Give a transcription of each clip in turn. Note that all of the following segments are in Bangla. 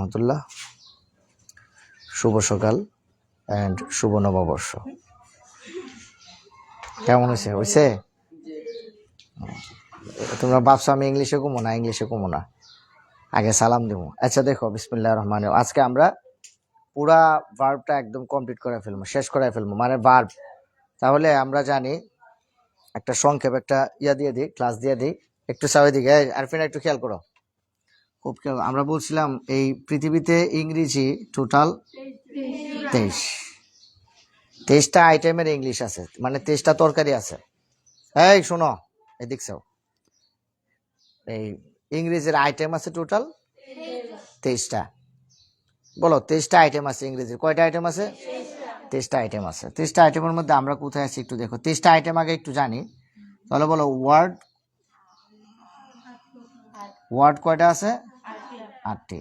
রহমতুল্লাহ। শুভ সকাল অ্যান্ড শুভ নববর্ষ। কেমন হয়েছে? তোমরা ভাবছো আমি ইংলিশে কমো না, আগে সালাম দেবো। আচ্ছা দেখো, বিসমিল্লাহির রহমানির রহিম। আজকে আমরা পুরা ভার্বটা একদম কমপ্লিট করে ফেলবো, শেষ করে ফেলবো, মানে ভার্ব। তাহলে আমরা জানি একটা সংক্ষেপ, একটা দিয়ে দিই, ক্লাস দিয়ে দিই। একটু সামনের দিকে আরফিনা, একটু খেয়াল করো, খুব খেয়াল। আমরা বলছিলাম এই পৃথিবীতে ইংরেজি টোটাল 23টা আইটেমের ইংলিশ আছে, মানে 23টা তরকারি আছে। এই শোনো, এদিক চাও, এই ইংরেজির আইটেম আছে টোটাল 23টা। বলো, 23টা আইটেম আছে ইংরেজির। কয়টা আইটেম আছে? 23টা আইটেম আছে। 23টা আইটেমের মধ্যে আমরা কোথায় আছি একটু দেখো। 23টা আইটেম আগে একটু জানি, তাহলে বলো ওয়ার্ড কয়টা আছে? 8টি।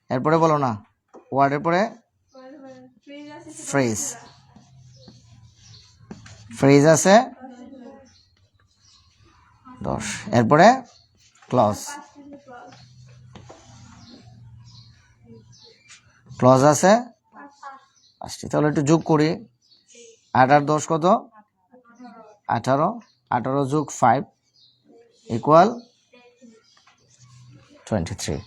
এরপরে বলো না, ওয়ার্ডের পরে ফ্রেজ আছে 10। এরপরে ক্লজ আছে 5টি। তাহলে একটু যোগ করি। 8 আর 10 কত? 18। 18 যোগ 5 ইকুয়াল 23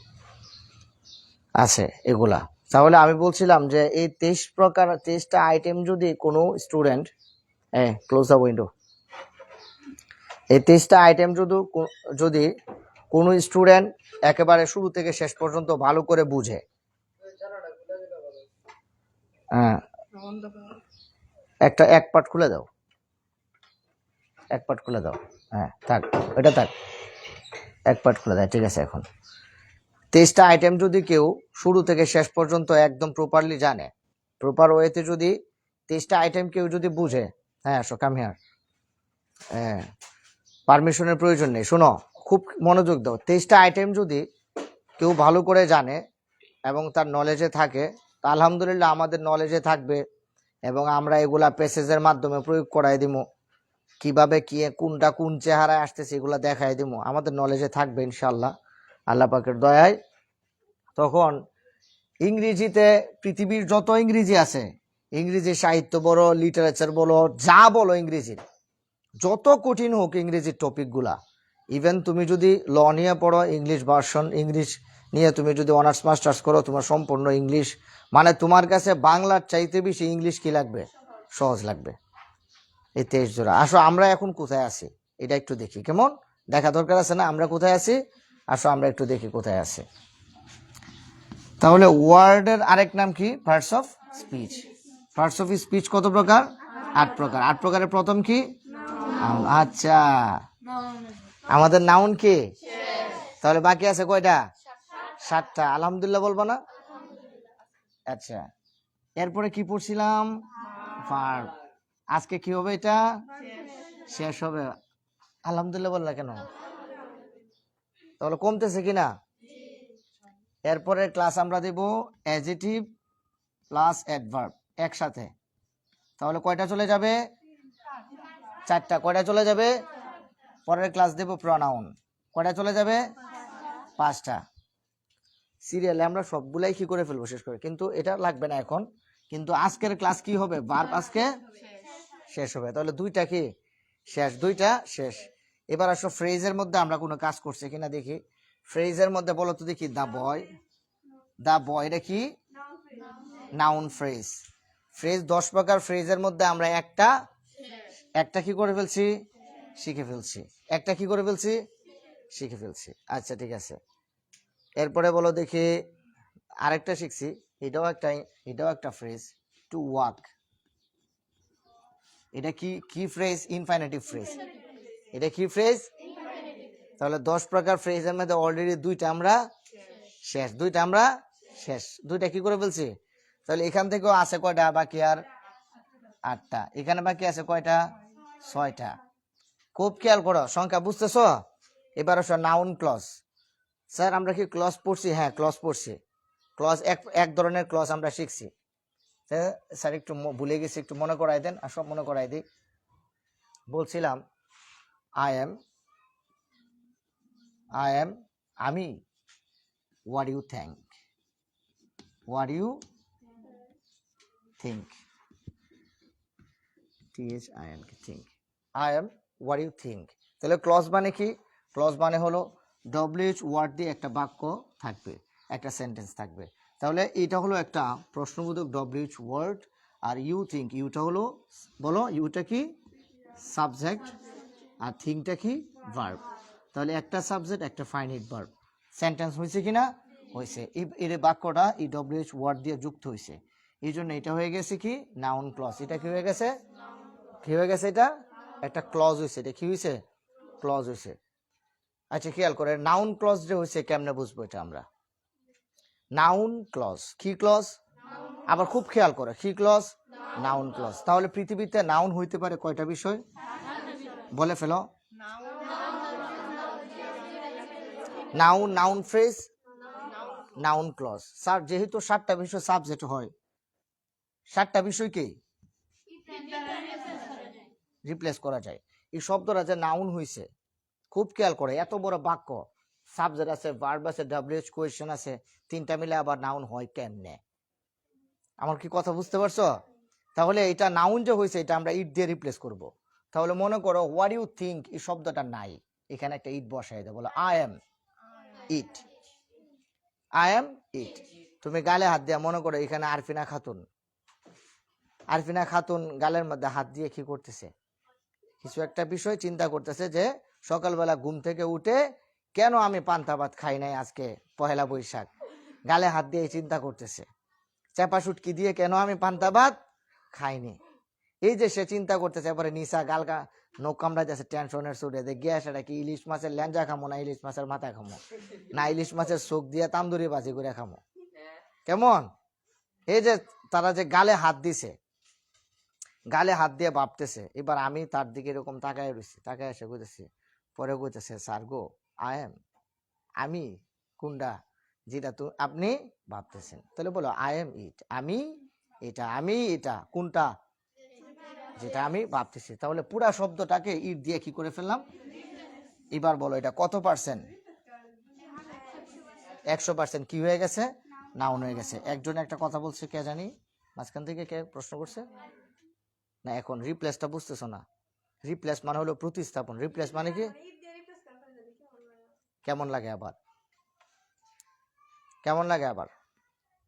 আছে এগুলা। তাহলে আমি বলছিলাম যে এই 23টা আইটেম যদি কোনো স্টুডেন্ট, ক্লোজ দ্য উইন্ডো, এই 23টা আইটেম যদি কোনো স্টুডেন্ট একেবারে শুরু থেকে শেষ পর্যন্ত ভালো করে বুঝে, এক পার্ট খুলে দাও, থাক, এটা থাক, এক পার্ট খুলে দেয়, ঠিক আছে। এখন 23টা আইটেম যদি কেউ শুরু থেকে শেষ পর্যন্ত একদম প্রপারলি জানে, প্রপার ওয়েতে যদি 23টা আইটেম কেউ যদি বুঝে, কাম হিয়ার, পারমিশনের প্রয়োজন নেই, শোনো, খুব মনোযোগ দাও। 23টা আইটেম যদি কেউ ভালো করে জানে এবং তার নলেজে থাকে, তা আলহামদুলিল্লাহ আমাদের নলেজে থাকবে এবং আমরা এগুলা প্যাসেজের মাধ্যমে প্রয়োগ করাই দিব। কিভাবে কি কোনটা কোন চেহারায় আসতেছে এগুলা দেখাই দিব, আমাদের নলেজে থাকবে ইনশাল্লাহ আল্লাহ পাকের দয়ায়। তখন ইংরেজিতে পৃথিবীর যত ইংরেজি আছে, ইংরেজি সাহিত্য বলো, লিটারেচার বলো, যা বলো, ইংরেজির যত কঠিন হোক ইংরেজির টপিকগুলা, ইভেন তুমি যদি ল নিয়ে পড়ো, ইংলিশ ভার্সন, ইংলিশ নিয়ে তুমি যদি অনার্স মাস্টার্স করো, তোমার সম্পূর্ণ ইংলিশ, মানে তোমার কাছে বাংলার চাইতে বেশি ইংলিশ কি লাগবে? সহজ লাগবে। এই 23 জোড়া। আসো আমরা এখন কোথায় আছি এটা একটু দেখি, কেমন দেখা দরকার আছে না? আমরা কোথায় আছি? আসো আমরা একটু দেখি কোথায় আছি। তাহলে ওয়ার্ডের আরেক নাম কি? Parts of speech. Parts of speech কত প্রকার? 8 প্রকার। 8 প্রকারের প্রথম কি? আচ্ছা, আমাদের নাউন কি? তাহলে বাকি আছে কয়টা? 7টা। আলহামদুলিল্লাহ বলবো না? আচ্ছা, এরপরে কি পড়ছিলাম? ভার্ব। আজকে কি হবে? এটা শেষ হবে। আলহামদুলিল্লাহ বললা কেন? তাহলে কমতেছে কিনা? এরপরে ক্লাস আমরা দেব অ্যাডজেক্টিভ প্লাস অ্যাডভার্ব একসাথে। তাহলে কয়টা চলে যাবে? 4টা। কয়টা চলে যাবে? পরের ক্লাস দেব প্রনাউন। কয়টা চলে যাবে? 5টা। সিরিয়ালে আমরা সবগুলাই কি করে ফেলবো, শেষ করে, কিন্তু এটা লাগবে না এখন। কিন্তু আজকের ক্লাস কি হবে? ভার্ব আজকে শেষ হবে। তাহলে 2টা কি শেষ? 2টা শেষ। এবার আসো ফ্রেজের মধ্যে আমরা কোনো কাজ করছি কিনা দেখি। ফ্রেজের মধ্যে বলো তো দেখি, দা বয়, এটা কি? Noun phrase. ফ্রেজ 10 প্রকার। ফ্রেজের মধ্যে আমরা একটা কি করে ফেলছি? শিখে ফেলছি। একটা কি করে ফেলছি? শিখে ফেলছি। আচ্ছা, ঠিক আছে। এরপরে বলো দেখি, আরেকটা শিখছি, এটাও একটা ফ্রেজ, টু ওয়াক। এটা কি ফ্রেজ? Infinitive phrase. এটা কি ফ্রেজ? তাহলে 10 প্রকার ফ্রেজের মধ্যে অলরেডি 2টা আমরা শেষ। 2টা কি করে ফেলছি? তাহলে এখান থেকেও আছে কয়টা বাকি? আর 8টা। এখানে বাকি আছে কয়টা? 6টা। খুব খেয়াল করো, সংখ্যা বুঝতেছ? এবার আসো নাউন ক্লজ। স্যার আমরা কি ক্লজ পড়ছি? হ্যাঁ, ক্লজ পড়ছি। ক্লজ এক ধরনের ক্লজ আমরা শিখছি। স্যার একটু ভুলে গেছি, একটু মনে করাই দেন। আর সব মনে করাই দিই। বলছিলাম আই এম আমি what you think what you think think I am what you think তাহলে ক্লজ মানে কি ক্লজ মানে হলো WH ওয়ার্ড দিয়ে একটা বাক্য থাকবে একটা সেন্টেন্স থাকবে তাহলে এটা হলো একটা প্রশ্নবোধক WH ওয়ার্ড আর ইউ থিঙ্ক ইউটা হলো বলো ইউটা কি সাবজেক্ট আর থিংটা কি ভার্ব তাহলে একটা সাবজেক্ট একটা ফাইনাইট ভার্ব সেন্টেন্স হয়েছে কিনা হয়েছে এর বাক্যটা এই WH ওয়ার্ড দিয়ে যুক্ত হয়েছে এই জন্য এটা হয়ে গেছে কি নাউন ক্লজ এটা কি হয়ে গেছে এটা একটা ক্লজ হয়েছে এটা কি হয়েছে ক্লজ হয়েছে আচ্ছা খেয়াল করে নাউন ক্লজ যে হয়েছে কেমনে বুঝবো এটা আমরা নাউন ক্লজ কি ক্লজ আবার খুব খেয়াল করে কি ক্লজ নাউন ক্লজ তাহলে পৃথিবীতে নাউন হইতে পারে কয়টা বিষয় বলে ফেলো noun noun phrase noun clause sir যেহেতু 7টা বিষয় সাবজেক্ট হয় 7টা বিষয়কে রিপ্লেস করা যায় এই শব্দটা যে নাউন হইছে খুব খেয়াল করে এত বড় বাক্য সাবজেক্ট আছে ভার্ব আছে WH কোয়েশ্চেন আছে তিনটা মিলে আবার নাউন হয় কেমনে আমার কি কথা বুঝতে পারছো তাহলে এটা নাউন যে হইছে এটা আমরা ইট দিয়ে রিপ্লেস করব তাহলে মনে করো হোয়াট ইউ থিঙ্ক এই শব্দটা নাই এখানে একটা ইট বসাই দাও বলো আই এম ইট তুমি গালে হাত দিয়ে মনে করো এখানে আরফিনা খাতুন গালের মধ্যে হাত দিয়ে কি করতেছে কিছু একটা বিষয় চিন্তা করতেছে যে সকালবেলা ঘুম থেকে উঠে কেন আমি পান্তা ভাত খাই নাই আজকে পহেলা বৈশাখ গালে হাত দিয়ে চিন্তা করতেছে চাপা সুটকি দিয়ে কেন আমি পান্তা ভাত খাইনি এই যে সে চিন্তা করতেছে এবারে নিশা গালকা নখ কামড়াইতেছে টেনশনের সুরে গ্যাস এটা কি ইলিশ মাছের ল্যাঞ্জা খামো না ইলিশ মাছের মাথা খামো না ইলিশ মাছের চোখ দিয়ে তান্দুরি বাজি করে খামো কেমন এই যে তারা যে গালে হাত দিছে গালে হাত দিয়ে ভাবতেছে এবার আমি তার দিকে এরকম তাকায় রয়েছি তাকায় এসে কইতেছি পরে কইতেছে স্যার গো আমি কোনটা যেটা তো আপনি ভাবতেছেন তাহলে বলো আই এম ইট আমি এটা কোনটা যেটা আমি ভাবতেছি তাহলে পুরা শব্দটাকে ইট দিয়ে কি করে ফেললাম এবার বলো এটা কত পার্সেন্ট 100% কি হয়ে গেছে নাউন হয়ে গেছে একজন একটা কথা বলছে কে জানি মাঝখান থেকে কে প্রশ্ন করছে না এখন রিপ্লেসটা বুঝতেছো না রিপ্লেস মানে হলো প্রতিস্থাপন রিপ্লেস মানে কি কেমন লাগে আবার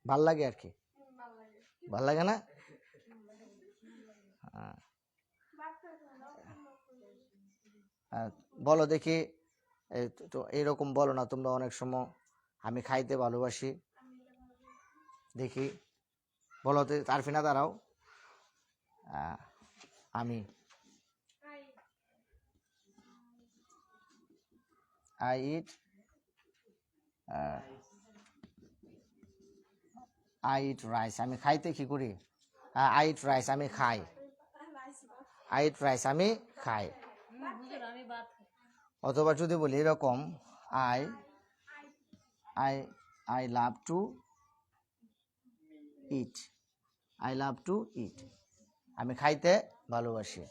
ভাল লাগে আর কি ভাল লাগে না বলো দেখি তো এরকম বলো না তোমরা অনেক সময় আমি খাইতে ভালোবাসি দেখি বলো তো আরফিনা দাঁড়াও আমি I eat rice আমি খাইতে কি করি I eat rice আমি খাই আমি খাই অথবা যদি বলি এরকম I love to eat আমি খাইতে ভালোবাসি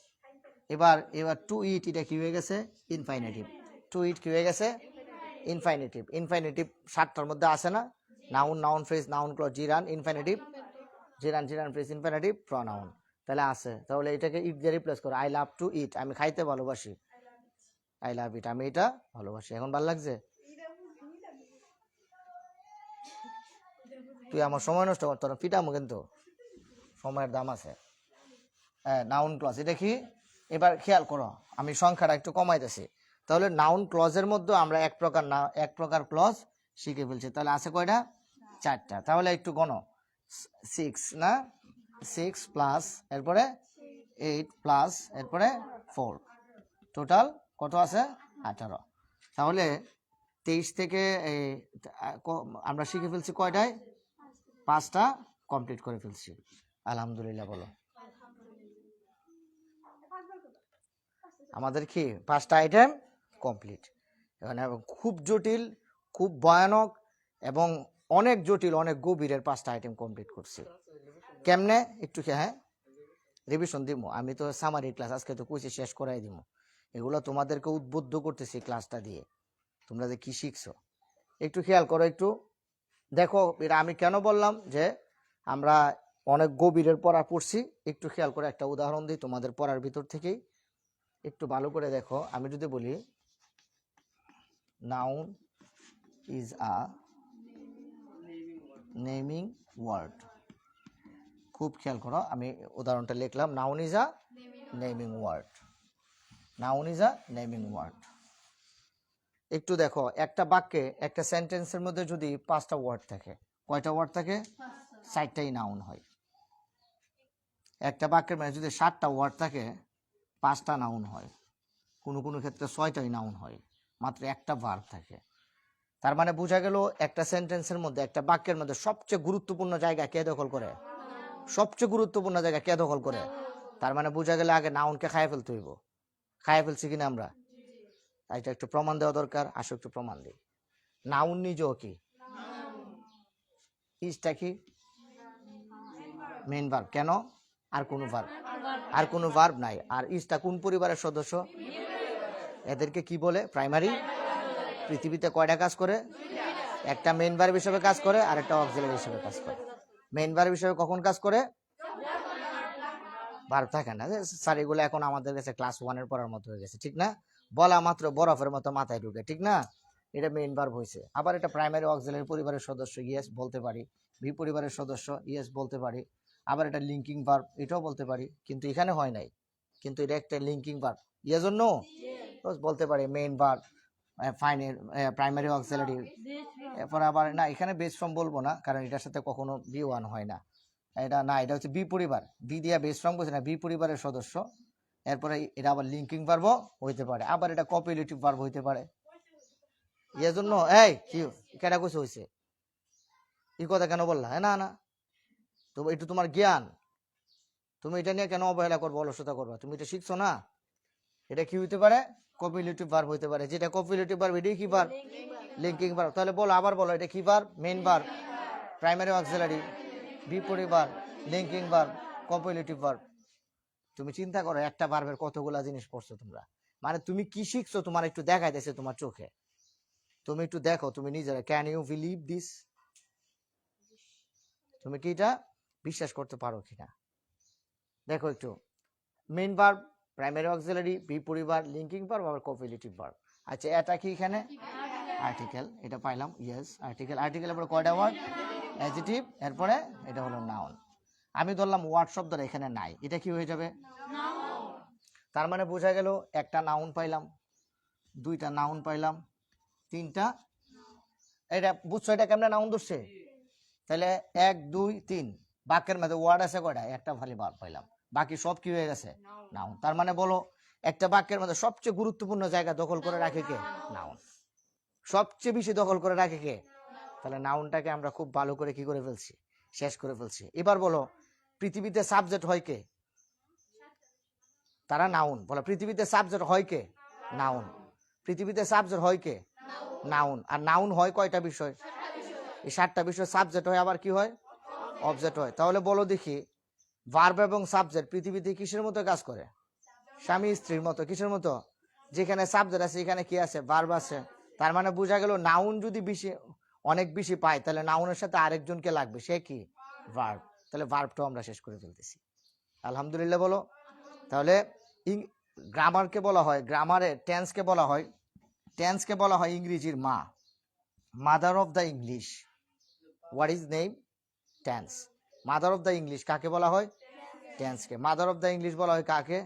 এবার টু ইট এটা কি হয়ে গেছে ইনফাইনিটিভ টু ইট কি হয়ে গেছে ইনফাইনিটিভ 7টার মধ্যে আছে না noun phrase noun clause gerund phrase infinitive pronoun তাহলে আছে তাহলে এটাকে ইট দিয়ে রিপ্লেস করো আই লাভ টু ইট আমি খাইতে ভালোবাসি আই লাভ ইট আমি এটা ভালোবাসি এখন ভালো লাগছে তুই আমার সময় নষ্ট করতো না পিটামো কিন্তু সময়ের দাম আছে নাউন ক্লজ এটা কি এবার খেয়াল করো আমি সংখ্যাটা একটু কমাইতেছি তাহলে নাউন ক্লজের মধ্যে আমরা এক প্রকার ক্লজ শিখে ফেলছি তাহলে আছে কয়টা 4টা তাহলে একটু গণো 6 না 6 প্লাস এরপরে 8 প্লাস এরপরে 4 টোটাল কত আছে 18 তাহলে 23 থেকে আমরা শিখে ফেলছি কয়টায় 5টা কমপ্লিট করে ফেলছি আলহামদুলিল্লাহ বলো আমাদের কি 5টা আইটেম কমপ্লিট এখানে খুব জটিল খুব ভয়ানক এবং অনেক জটিল অনেক গভীরের 5টা আইটেম কমপ্লিট করছি কেমনে একটু রিভিশন দিব আমি তো সামারি ক্লাস আজকে তো কুইজে শেষ করাই দিব এগুলো তোমাদেরকে উদ্বুদ্ধ করতেছি ক্লাসটা দিয়ে তোমরা যে কি শিখছো একটু খেয়াল করো, একটু দেখো এটা আমি কেন বললাম যে আমরা অনেক গভীরের পড়া পড়ছি। একটু খেয়াল করে একটা উদাহরণ দিই তোমাদের পড়ার ভিতর থেকেই, একটু ভালো করে দেখো। আমি যদি বলি noun is a naming word, খুব খেয়াল করো, আমি উদাহরণটা লিখলাম noun is a naming word, noun is a naming word. একটু দেখো একটা বাক্যে একটা সেন্টেন্সের মধ্যে যদি 5টা ওয়ার্ড থাকে, কয়টা ওয়ার্ড থাকে? 4টাই নাউন হয়। একটা বাক্যের মানে যদি 7টা ওয়ার্ড থাকে 5টা নাউন হয়, কোনো কোনো ক্ষেত্রে 6টাই নাউন হয়, মাত্র একটা ভার্ব থাকে। তার মানে বোঝা গেল একটা সেন্টেন্সের মধ্যে একটা বাক্যের মধ্যে সবচেয়ে গুরুত্বপূর্ণ জায়গা কে দখল করে? সবচেয়ে গুরুত্বপূর্ণ জায়গা কে দখল করে? তার মানে বোঝা গেলে আগে নাউনকে খাইয়ে ফেলতে হইব। খাইয়ে ফেলছি কিনা আমরা? এটা একটু প্রমাণ দেওয়া দরকার, আসো একটু প্রমাণ দিই। নাউন নিজেও কি? ইজটা কি? Main verb. কেন? আর কোনো ভার্ব? আর কোনো ভার্ব নাই। আর ইজটা কোন পরিবারের সদস্য? এদেরকে কি বলে? প্রাইমারি। পৃথিবীতে কয়টা কাজ করে? একটা মেইন ভার্ব হিসেবে কাজ করে আর একটা অক্সিলারি হিসেবে কাজ করে। মেইন ভার্ব হিসেবে কখন কাজ করে? ভার্ব থাকে না স্যার, এগুলো এখন আমাদের কাছে ক্লাস 1-এর পড়ার মতো হয়ে গেছে, ঠিক না? বলা মাত্র বরফের মতো মাথায় ঢুকে, ঠিক না? এটা মেইন ভার্ব হয়েছে। আবার এটা প্রাইমারি অক্সিলারি পরিবারের সদস্য, ইয়েস বলতে পারি। বি পরিবারের সদস্য, ইয়েস বলতে পারি। আবার এটা লিঙ্কিং ভার্ব, এটাও বলতে পারি, কিন্তু এখানে হয় নাই। কিন্তু এটা একটা linking verb, yes or no? বলতে পারি মেইন ভার্ব, প্রাইমারি অক্সিলারি। এরপর আবার না, এখানে বেস ফর্ম বলবো না, কারণ এটার সাথে কখনো বি ওয়ান হয় না। এটা না, এটা হচ্ছে বি পরিবার, বি দিয়া বেস ফর্ম করছে না, বি পরিবারের সদস্য। এরপরে এটা আবার লিঙ্কিং ভার্ব হইতে পারে, আবার এটা কপিলেটিভ ভার্ব হইতে পারে। এর জন্য এই কি কেটা কইছে হইছে, এই কথা কেন বললা? না না, তো একটু তোমার জ্ঞান, তুমি এটা নিয়ে কেন অবহেলা করবো, অলসতা করবা? তুমি এটা শিখছো না? এটা কি হইতে পারে? কপিলেটিভ ভার্ব হইতে পারে। যেটা কপিলেটিভ ভার্ব এটাই কি ভার্ব? Linking verb. তাহলে বলো, আবার বলো, এটা কি verb? Main verb, primary auxiliary, be পরিবার, লিঙ্কিং ভার্ব, কপিলেটিভ ভার্ব। তুমি চিন্তা করো একটা ভার্বের কতগুলা জিনিস পড়ছো তোমরা। মানে তুমি কি শিখছো তোমার একটু দেখাইতেছে তোমার চোখে। তুমি একটু দেখো তুমি নিজেরা, ক্যান ইউ বিলিভ দিস? তুমি কি এটা বিশ্বাস করতে পারো কিনা? দেখো একটু, main verb, primary auxiliary, be পরিবার, লিঙ্কিং ভার্ব, আবার কপিলেটিভ ভার্ব। আচ্ছা এটা কি এখানে? আর্টিকেল, এটা পাইলাম, ইয়েস আর্টিকেল। আর্টিকেলের পরে কয়টা ওয়ার্ড? অ্যাডজেক্টিভ, এরপরে এটা হলো নাউন। আমি ধরলাম ওয়ার্ড শব্দটা এখানে নাই, এটা কি হয়ে যাবে? তার মানে বোঝা গেল একটা নাউন পাইলাম, দুইটা নাউন পাইলাম, তিনটা। এটা বুঝছো এটা কেমনে নাউন ধরছে? তাহলে 1 2 3 বাক্যের মধ্যে ওয়ার্ড আছে কয়টা? একটা খালি ভার্ব পাইলাম, বাকি সব কি হয়ে গেছে? নাউন। তার মানে বলো একটা বাক্যের মধ্যে সবচেয়ে গুরুত্বপূর্ণ জায়গা দখল করে রাখে কে? নাউন। সবচেয়ে বেশি দখল করে রাখে কে? তাহলে নাউনটাকে আমরা খুব ভালো করে কি করে ফেলছি? শেষ করে ফেলছি। এবার বলো পৃথিবীতে সাবজেক্ট হয় কে? তারা নাউন। বলো পৃথিবীতে সাবজেক্ট হয় কে? নাউন। পৃথিবীতে সাবজেক্ট হয় কে? নাউন। আর নাউন হয় কয়টা বিষয়? এই 7টা বিষয় সাবজেক্ট হয়, আবার কি হয়? অবজেক্ট হয়। তাহলে বলো দেখি, ভার্ব এবং সাবজেক্ট পৃথিবীতে কিসের মতো কাজ করে? স্বামী স্ত্রীর মতো। কিসের মতো? যেখানে সাবজেক্ট আছে এখানে কি আছে? ভার্ব আছে। তার মানে বোঝা গেল নাউন যদি বেশি, অনেক বেশি পায়, তাহলে নাউনের সাথে আরেকজনকে লাগবে, সে কি? ভার্ব। তাহলে ভার্বটাও আমরা শেষ করে ফেলতেছি। আলহামদুলিল্লাহ বলো। তাহলে গ্রামারকে বলা হয়, গ্রামারে টেন্সকে বলা হয়, টেন্সকে বলা হয় ইংরেজির মা, mother of the English. What is name? Tense. Mother of the English কাকে বলা হয়? টেন্সকে। মাদার অফ দ্য ইংলিশ বলা হয় কাকে?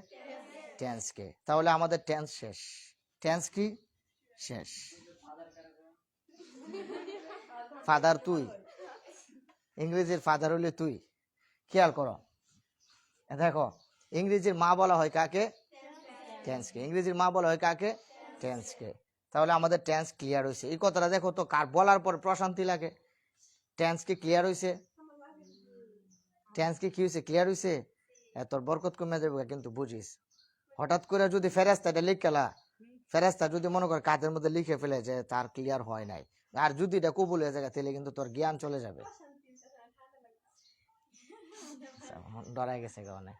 টেন্সকে। তাহলে আমাদের টেন্স শেষ। টেন্স কি? শেষ। ফাদার তুই, ইংরেজির ফাদার হলে তুই। খেয়াল করো, দেখো ইংরেজির মা বলা হয় কাকে? টেন্সকে। ইংরেজির মা বলা হয় কাকে? টেন্সকে। তাহলে আমাদের টেন্স ক্লিয়ার হয়েছে। এই কথাটা দেখো তো, কার বলার পর প্রশান্তি লাগে। টেন্স কি ক্লিয়ার হয়েছে? টেন্স কি হয়েছে? ক্লিয়ার হয়েছে। তোর বরকত কমে যাবে কিন্তু বুঝিস। হঠাৎ করে যদি ফেরেস্তাটা লিখলা, ফেরেস্তা যদি মনে করে কাজের মধ্যে লিখে ফেলে যে তার ক্লিয়ার হয় নাই, আর যদি এটা কবুল হয়ে যায় তাহলে কিন্তু তোর জ্ঞান চলে যাবে। ডরাই গেছে কারণে।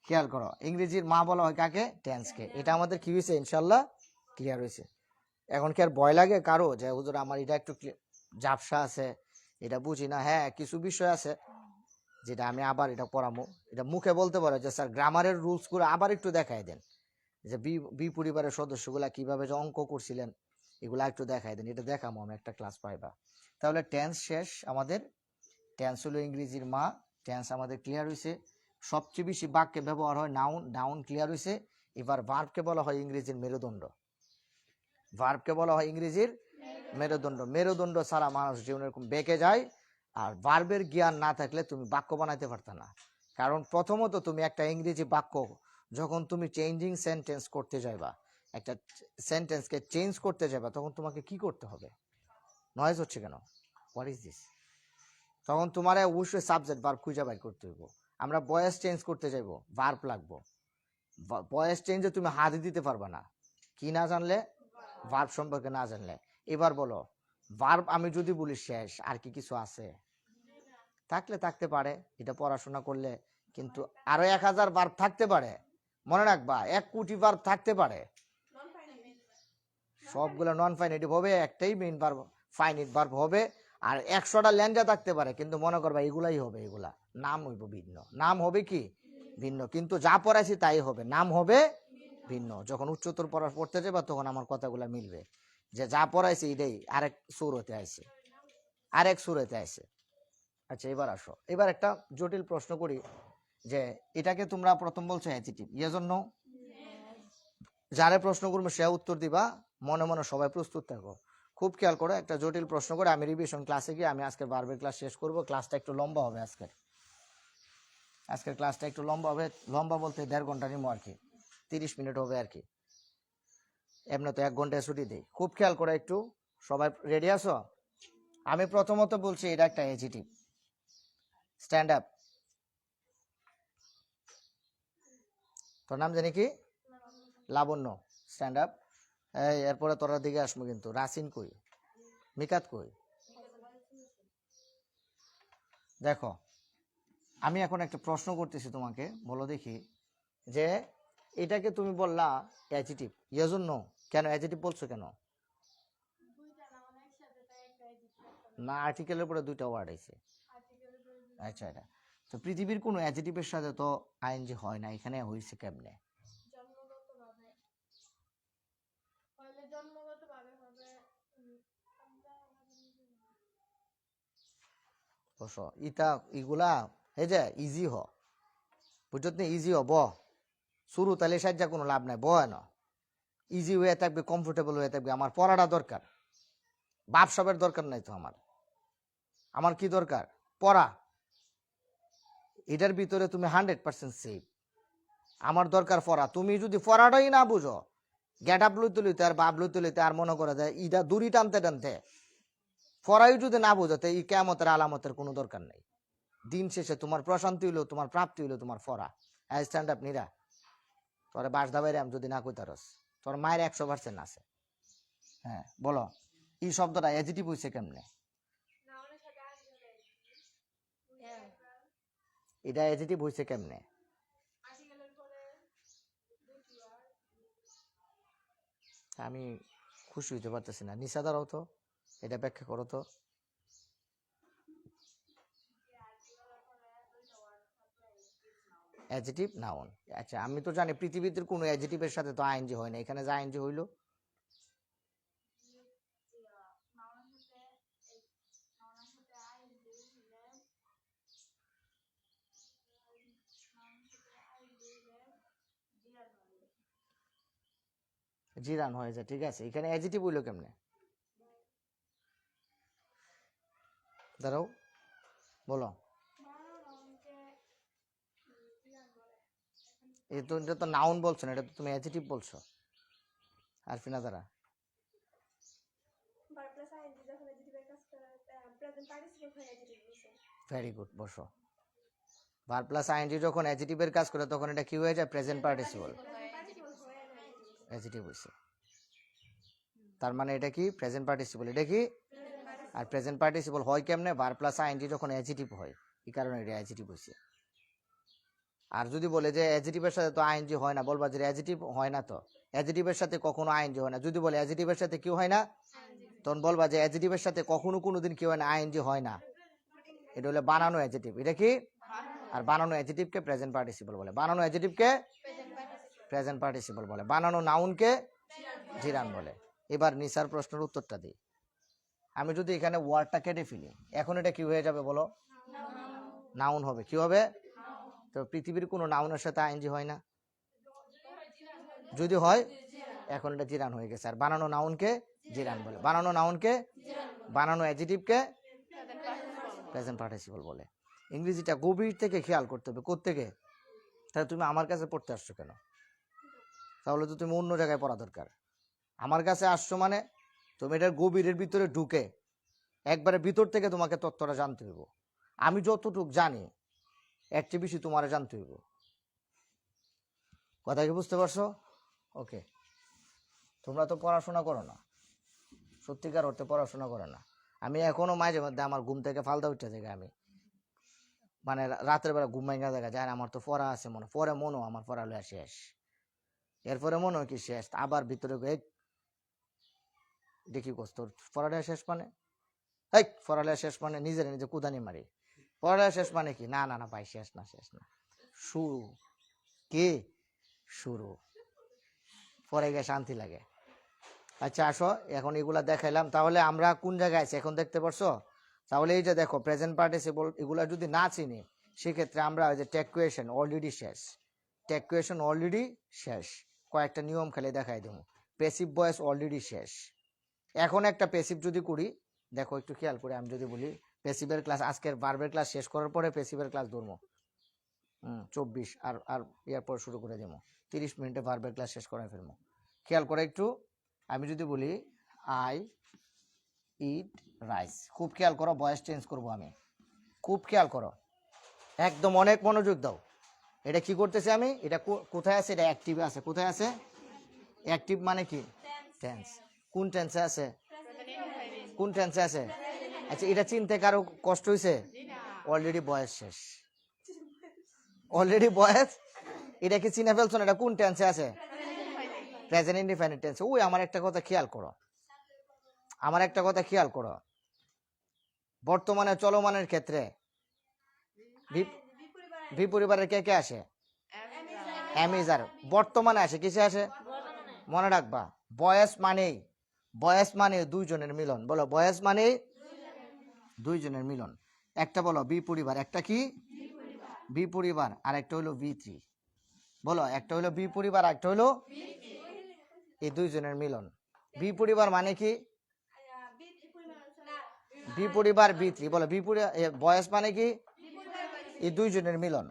খেয়াল করো ইংরেজির মা বলা হয় কাকে? টেন্সকে। এটা আমাদের কি হয়েছে? ইনশাল্লাহ ক্লিয়ার হয়েছে। এখন কি আর ভয় লাগে কারো যে হুজুর আমার এটা একটু ঝাপসা আছে, এটা বুঝি না? হ্যাঁ, কিছু বিষয় আছে যেটা আমি আবার এটা পড়াবো। এটা মুখে বলতে পারো যে স্যার গ্রামারের রুলস গুলো আবার একটু দেখাই দেন, যে বি বি পরিবারের সদস্যগুলা কিভাবে যে অঙ্ক করছিলেন এগুলা একটু দেখাই দেন। এটা দেখাবো আমি একটা ক্লাস পাইবা। তাহলে টেন্স শেষ আমাদের। টেন্স হলো ইংরেজির মা। টেন্স আমাদের ক্লিয়ার হয়েছে। সবচেয়ে বেশি বাক্যে ব্যবহার হয় নাউন, নাউন ক্লিয়ার হয়েছে। এবার ভার্বকে বলা হয় ইংরেজির মেরুদণ্ড। ভার্বকে বলা হয় ইংরেজির মেরুদণ্ড। মেরুদণ্ড ছাড়া মানুষ জীবনে এরকম বেঁকে যায়। আর ভার্বের জ্ঞান না থাকলে তুমি বাক্য বানাইতে পারতা না। কারণ প্রথমত তুমি একটা ইংরেজি বাক্য যখন তুমি চেঞ্জিং সেন্টেন্স করতে যাইবা, একটা সেন্টেন্সকে চেঞ্জ করতে যাবা, তখন তোমাকে কি করতে হবে? নয়েজ হচ্ছে কেন? What is this? তখন তোমার অবশ্যই সাবজেক্ট ভার্ব খুঁজে বাইর করতে হইব। আমরা ভয়েস চেঞ্জ করতে যাইব, ভার্ব লাগবো। ভয়েস চেঞ্জে তুমি হাত দিতে পারবা না, কি না জানলে? ভার্ব সম্পর্কে না জানলে। এবার বলো, ভার্ব আমি যদি বলি শেষ, আর কি কিছু আছে? থাকলে থাকতে পারে, এটা পড়াশোনা করলে, কিন্তু আরো 1000 ভার্ব থাকতে পারে। মনে রাখবা 1 কোটি ভার্ব থাকতে পারে। সবগুলো নন ফাইনাইটিভ হবে, একটাই মেইন ভার্ব ফাইনাইট ভার্ব হবে। আর 100টা ল্যাঙ্গা থাকতে পারে, কিন্তু মনে করবা এগুলাই হবে, এগুলা নাম হইব ভিন্ন। নাম হবে কি ভিন্ন, কিন্তু যা পড়াইছি তাই হবে, নাম হবে ভিন্ন। যখন উচ্চতর পড়তে যাবা তখন আমার কথাগুলো মিলবে, যে যা পড়াইছি এটাই আরেক সুরতে আইছে, আরেক সুরতে আইছে। আচ্ছা, এবার আসো, এবার একটা জটিল প্রশ্ন করি, যে এটাকে তোমরা প্রথম বলছো অ্যাডজেক্টিভ, এজন্য যারে প্রশ্ন করবো সে উত্তর দিবা, মনে মনে সবাই প্রস্তুত থাকো। খুব খেয়াল করো, একটা জটিল প্রশ্ন করে আমি রিভিশন ক্লাসে গিয়ে আমি আজকের ভার্বের ক্লাস শেষ করব। ক্লাসটা একটু লম্বা হবে আজকের ক্লাসটা একটু লম্বা হবে। লম্বা বলতে 1.5 ঘন্টা নিবো আর কি, 30 মিনিট হবে আর কি। এমনি তো 1 ঘন্টায় ছুটি দেই। খুব খেয়াল করে একটু, সবাই রেডি আছো? আমি প্রথমত বলছি এটা একটা অ্যাডজেক্টিভ। Stand up. তোর নাম জানি কি? লাবণ্য। Stand up. এরপরে তোরা দিকে আসবো, কিন্তু রাসিন কই, মিকাত কই? দেখো, আমি এখন একটা প্রশ্ন করতেছি তোমাকে, বলো দেখি, যে এটাকে তুমি বললা অ্যাডজেক্টিভ, এজন্য কেন অ্যাডজেক্টিভ বলছো কেন? না, আর্টিকেলের পরে 2টা ওয়ার্ড আছে। আচ্ছা, এটা তো পৃথিবীর কোনো অ্যাডজেক্টিভের সাথে তো আইএনজি হয় না, এখানে হইছে কেমনে? বসো, ইটা ইগুলা এই যে ইজি হ, বুঝত নি? ইজি হ, ব শুরু তাহলে সাজ্জা কোনো লাভ নাই, বয় না। ইজি হয়ে থাকবে, কমফোর্টেবল হয়ে থাকবে। আমার পড়াটা দরকার, বাপ সবের দরকার নাই তো। আমার কি দরকার? পড়া। এটার ভিতরে তুমি 100% সেফ। আমার দরকার পড়া। তুমি যদি পড়াটাই না বুঝো, গেট আপ লইতে লইতে আর বাপ লইতে লইতে আর মনে করা যায় ইটা দড়ি টানতে টানতে পড়াই যদি না বুঝাতে, এই কেয়ামতের আলামতের কোনো দরকার নেই। দিন শেষে তোমার প্রশান্তি হইলো, তোমার প্রাপ্তি হইলো তোমার পড়া। স্ট্যান্ড আপ নিরা, তোর বাস দাবাইরে আমি যদি না কইতারস, তোর মায়ের 100% আছে। হ্যাঁ, বলো, এই শব্দটা অ্যাডজেক্টিভ হইছে কেমনে? এটা অ্যাডজেক্টিভ হইছে কেমনে? আমি খুশি হইতে পারতেছি না। নিশা দাঁড়াও তো, এটা ব্যাখ্যা করো তো। Adjective noun. আচ্ছা, আমি তো জানি পৃথিবীতে কোনো অ্যাডজেক্টিভের সাথে তো আইএনজি হয় না, এখানে যে আইএনজি হইলো। জিরান হয়ে যায়, ঠিক আছে। এখানে অ্যাডজেক্টিভ হইলো কেমনে? দাঁড়াও, বলো। এটা তো নাউন বলছো না, এটা তো তুমি অ্যাডজেক্টিভ বলছো। আর ফিনা দ্বারা ভেরি গুড, বসো। ভার্ব প্লাস আইএনজি যখন অ্যাডজেক্টিভের কাজ করে তখন এটা কি হয়ে যায়? Present participle. অ্যাডজেক্টিভ হইছে, তার মানে এটা কি? Present participle. এটা কি? আর প্রেজেন্ট পার্টিসিপল হয় কেমনে? ভার্ব প্লাস আইএনজি যখন অ্যাডজেক্টিভ হয়, এই কারণে এটা অ্যাডজেক্টিভ হইছে। আর যদি বলে যে অ্যাডজেক্টিভের সাথে তো আইএনজি হয় না, বলবা যে অ্যাডজেক্টিভ হয় না তো, অ্যাডজেটিভের সাথে কখনো আইএনজি হয় না। যদি বলে অ্যাডজেটিভের সাথে কি হয় না, তখন বলবা যে অ্যাডজেটিভের সাথে কখনো কোনোদিন কি হয় না, আইএনজি হয় না। এটা হলো বানানো অ্যাডজেটিভ। এটা কি? আর বানানো অ্যাডজেটিভকে প্রেজেন্ট পার্টিসিপল বলে। বানানো অ্যাডজেটিভকে প্রেজেন্ট পার্টিসিপল বলে। বানানো নাউনকে জিরান বলে। এবার নিসার প্রশ্নের উত্তরটা দিই। আমি যদি এখানে ওয়ার্ডটা কেটে ফেলি, এখন এটা কি হয়ে যাবে বলো? নাউন হবে। কি হবে? তো পৃথিবীর কোনো নাউনের সাথে আইএনজি হয় না। যদি হয়, এখন এটা জিরান হয়ে গেছে। আর বানানো নাউনকে জিরান বলে। বানানো নাউনকে, বানানো অ্যাডজেটিভকে প্রেজেন্ট পার্টিসিপল বলে। ইংরেজিটা গভীর থেকে খেয়াল করতে হবে। কোত্থেকে? তাহলে তুমি আমার কাছে পড়তে আসছো কেন? তাহলে তো তুমি অন্য জায়গায় পড়া দরকার। আমার কাছে আসছো মানে তুমি এটার গভীরের ভিতরে ঢুকে একবারে ভিতর থেকে তোমাকে তথ্যটা জানতে হইব। আমি যতটুক জানি এর চেয়ে বেশি তোমার জানতে হইব। কথা কি বুঝতে পারছো? ওকে। তোমরা তো পড়াশোনা করো না, সত্যিকার অর্থে পড়াশোনা করো না। আমি এখনো মাঝে মধ্যে আমার ঘুম থেকে ফালদা উঠে থেকে আমি মানে রাতের বেলা ঘুম ভাঙা দেখা যায়, আমার তো পড়া আছে মনে, পরে মনো আমার পড়ালেখা শেষ, এরপরে মনে হয় কি শেষ, আবার ভিতরে দেখি কষ্ট পড়ালেখা শেষ মানে, এই পড়ালেখা শেষ মানে নিজের নিজে কুদানি মারি। পড়ালেখা শেষ মানে কি? না না না ভাই, শেষ না, শেষ না, শুরু। কি শুরু? পরে গিয়ে শান্তি লাগে। আচ্ছা আসো, এখন এগুলা দেখাইলাম, তাহলে আমরা কোন জায়গায় আছি এখন দেখতে পারছো? তাহলে এই যে দেখো প্রেজেন্ট পার্টিসিপল, এগুলা যদি না চিনি সেক্ষেত্রে আমরা ওই যে টেকুয়েশন অলরেডি শেষ, টেকুয়েশন অলরেডি শেষ। কয়েকটা নিয়ম খালি দেখাই দেবো। প্যাসিভ ভয়েস অলরেডি শেষ। এখন একটা প্যাসিভ যদি করি, দেখো একটু খেয়াল করে, আমি যদি বলি প্যাসিভের ক্লাস, আজকের ভার্বের ক্লাস শেষ করার পরে প্যাসিভের ক্লাস ধরবো 24, আর আর এরপর শুরু করে দেবো 30 মিনিটে ভার্বের ক্লাস শেষ করে ফেলবো। খেয়াল করে একটু, আমি যদি বলি আই ইট রাইস, খুব খেয়াল করো, ভয়েস চেঞ্জ করবো আমি, খুব খেয়াল করো, একদম অনেক মনোযোগ দাও। এটা কি করতেছে আমি? এটা কোথায় আছে? এটা অ্যাক্টিভে আছে। কোথায় আছে? অ্যাক্টিভ মানে কি? টেন্স। কোন টেন্সে আছে? কোন টেন্সে আছে? আচ্ছা, এটা চিনতে কারো কষ্ট হয়েছে? অলরেডি বয়স শেষ, অলরেডি বয়স। এটা কি চিনে ফেলছো না? এটা কোন টেন্সে আছে? প্রেজেন্ট ইনডিফিনিট টেন্সে। ওই আমার একটা কথা খেয়াল করো, আমার একটা কথা খেয়াল করো, বর্তমানে চলমানের ক্ষেত্রে বিপরিবারের কে কে আসে? অ্যামিজার। বর্তমানে আসে কিসে আসে? মনে রাখবা, বয়স মানেই, বয়স মানে দুইজনের মিলন। বলো বয়স মানে দুইজনের মিলন। একটা বলো বিপরিবার, একটা কি? বিপরিবার। আর একটা হইলো V3। বলো, একটা হইলো বিপরিবার, একটা হইলো এই দুইজনের মিলন। বিপরিবার মানে কি? বিপরিবার V3। বলো বয়স মানে কি? এই দুইজনের মিলন।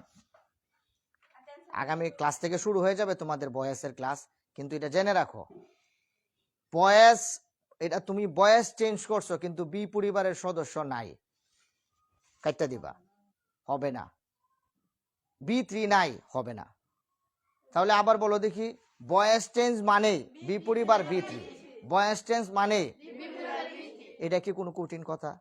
আগামী ক্লাস থেকে শুরু হয়ে যাবে তোমাদের বয়সের ক্লাস, কিন্তু এটা জেনে রাখো, বয়স, এটা তুমি বয়স চেঞ্জ করছো কিন্তু বি পরিবারের সদস্য নাই, কাটটা দিবা, হবে না। B3 নাই, হবে না। তাহলে আবার বলো দেখি, বয়স চেঞ্জ মানে বি পরিবার B3, বয়স চেঞ্জ মানে, এটা কি কোনো কঠিন কথা?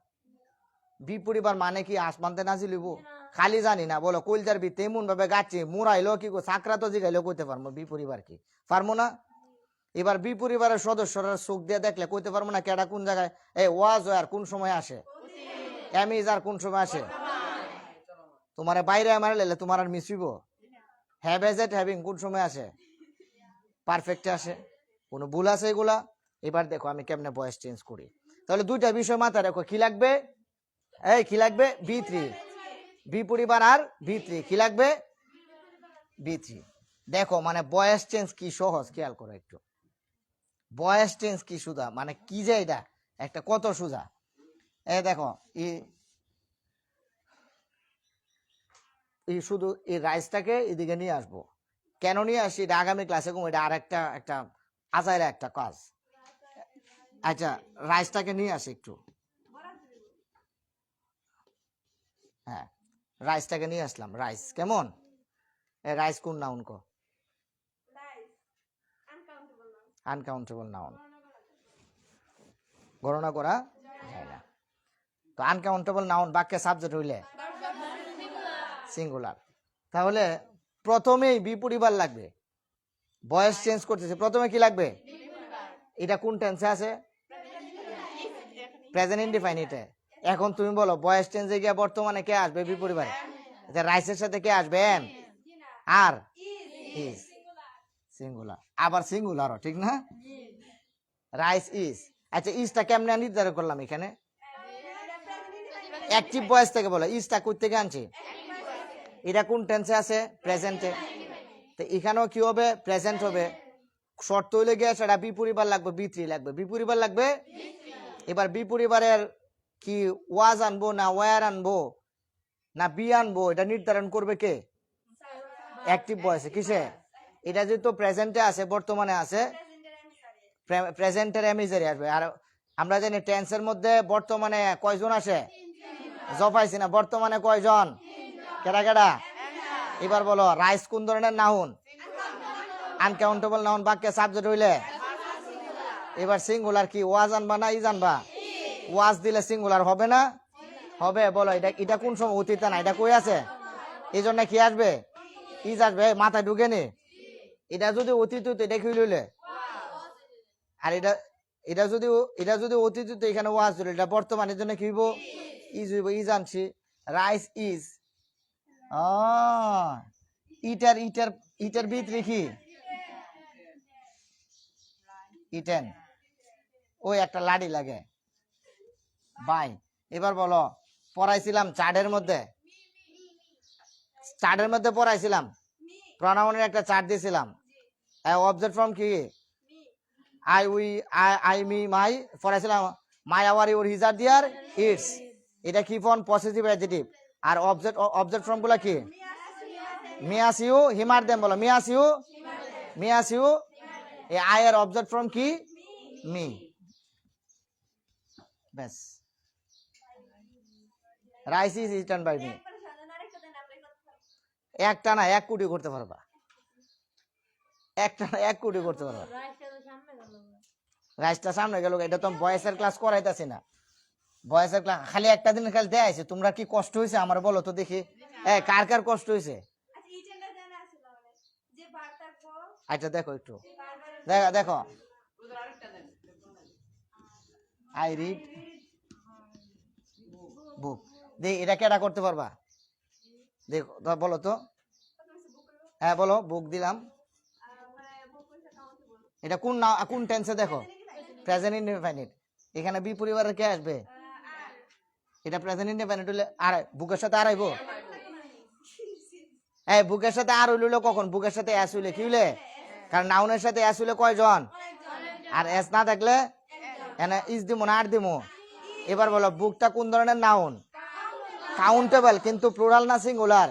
বি পরিবার মানে কি আসমানতে নাজিল হইব? খালি জানি না, বলো কইলজার ভিতরে এমন ভাবে গাচ্ছে মুরাইলো কি সাকরা তো জিগাইলো কইতে পারবো বি পরিবার কি? পারবো না। এবার বি পরিবারের সদস্যরা চোখ দিয়ে দেখলে কইতে পারবো না কেডা কোন জায়গায়, এই ওয়াজ আর কোন সময় আসে, এমিজ আর কোন সময় আসে। তোমার বাইরে আমার লেলে তোমার আর মিশিব, হ্যাভ এজ এট হ্যাভিং কোন সময় আসে? পারফেক্টে আসে। কোনো ভুল আছে এগুলা? এবার দেখো আমি কেমনে ভয়েস চেঞ্জ করি। তাহলে দুইটা বিষয় মাথায় রাখো, কি লাগবে? এই কি লাগবে? B3, বি পরিবার আর B3 কি লাগবে? B3। দেখো মানে ভয়েস চেঞ্জ কি সহজ, খেয়াল করো একটু, ভয়েস চেঞ্জ কি সুদা, মানে কি যে এটা একটা কত সুজা। এই দেখো এই শুধু এই রাইসটাকে এদিকে নিয়ে আসবো, কেন নিয়ে আসি এটা আগামী ক্লাসে কম, এটা আর একটা আজাইরা একটা কাজ। আচ্ছা, রাইসটাকে নিয়ে আসি একটু, হ্যাঁ রাইসটাকে নিয়ে আসলাম। রাইস কেমন? রাইস কোন নাউন কো? আনকাউন্টেবল নাউন, গণনা করা যায় না। তো আনকাউন্টেবল নাউন বাক্যে সাবজেক্ট হইলে সিঙ্গুলার। তাহলে প্রথমেই বি পরিবার লাগবে, ভয়েস চেঞ্জ করতেছে, প্রথমে কি লাগবে? এটা কোন টেন্সে আছে? প্রেজেন্ট ইনডিফাইনিটে। এখন তুমি বলো ভয়েস চেঞ্জে গিয়ে বর্তমানে কে আসবে বিপরীবারে? রাইসের সাথে কে আসবে? এম আর ইজ, সিঙ্গুলার, আবার সিঙ্গুলারও, ঠিক না? Rice is. আচ্ছা ইজটা কেমনে নির্ধারণ করলাম এখানে? অ্যাক্টিভ ভয়েস থেকে বলো, ইজটা কই থেকে আনছি? এটা কোন টেন্সে আছে? প্রেজেন্টে। তো এখানেও কি হবে? প্রেজেন্ট হবে। শর্ত হইলে গিয়ে সেটা বিপরীবার লাগবে, বি3 লাগবে, বিপরীবার লাগবে। এবার বিপরীবারের কি ওয়াজ আনবো না ওয়ার আনবো না বি আনবো, এটা নির্ধারণ করবে কে? অ্যাক্টিভ ভয়েসে। কিসে? এটা যেহেতু প্রেজেন্টে আছে, বর্তমানে আছে, প্রেজেন্টের এমিজারি আসবে। আর আমরা জানি টেন্সের মধ্যে বর্তমানে কয়জন আসে? জপাইছি না, বর্তমানে কয়জন? কেডা কেডা? এবার বলো রাইস কোন ধরনের নাউন? Uncountable noun. বাক্যে সাবজেক্ট হইলে এবার সিঙ্গুলার কি ওয়াজ আনবা না ইজ আনবা? ওয়াজ দিলে সিঙ্গুলার হবে না? হবে। বলো এটা এটা কোন সময়? অতীতে না, এটা কই আছে? এই জন্য কি আসবে? ইজ আসবে। মাথায় ঢুকে নি। এটা যদি অতীত হইতো এটা কি লইলে? আর এটা যদি অতীত হইতো এখানে ওয়াজ দিল, এটা বর্তমানের জন্য কি হইব? ইজ হইব। ইজ আনছি। Rice is. ইটার ইটার ইটার ভিতরে কি? ইটেন। ওই একটা লাড়ি লাগে বাই। এবার বলো পড়াইছিলাম চার্টের মধ্যে, পড়াইছিলাম প্রনাউনের একটা চার্ট দিয়েছিলাম। অবজেক্ট ফ্রম কি? I we I me my. পড়াইছিলাম my our your his her their its. এটা কি ফর্ম? Possessive adjective. আর অবজেক্ট ফর্ম গুলা কি? Me us you him her them. বলো me us you, me us you. এই আই এর অবজেক্ট ফর্ম কি? মি। ব্যাস। Rice is eaten by me. একটা না 1 কোটি করতে পারবা, একটা না 1 কোটি করতে পারবা। রাইসটা সামনে গেল। এটা তো বয়েসের ক্লাস করাইতাছি না, বয়েসের ক্লাস খালি একটা দিন খালি দেয়াইছে। তোমরা কি কষ্ট হয়েছে আমার বলো তো দেখি? কার কার কষ্ট হয়েছে? আচ্ছা দেখো একটু, দেখো দেখো। আই রিড বুক। দেখ এটা কেটা করতে পারবা? দেখো বলো তো। হ্যাঁ বলো। বুক দিলাম। এটা কোন না কোন টেন্সে? দেখো প্রেজেন্ট ইনডিফিনিট। এখানে বি পরিবারের কে আসবে? এটা প্রেজেন্ট ইনডিফিনিট হলে আর বুকের সাথে আর আইব? বুকের সাথে আর হইলো কখন? বুকের সাথে এস হইলে কি হইলে? কারণ নাউনের সাথে এস হইলে কয়জন? আর এস না থাকলে এনে ইজ দিমু না আর দিমু? এবার বলো বুকটা কোন ধরনের নাউন? কাউন্টেবল, কিন্তু প্লুরাল না সিঙ্গুলার?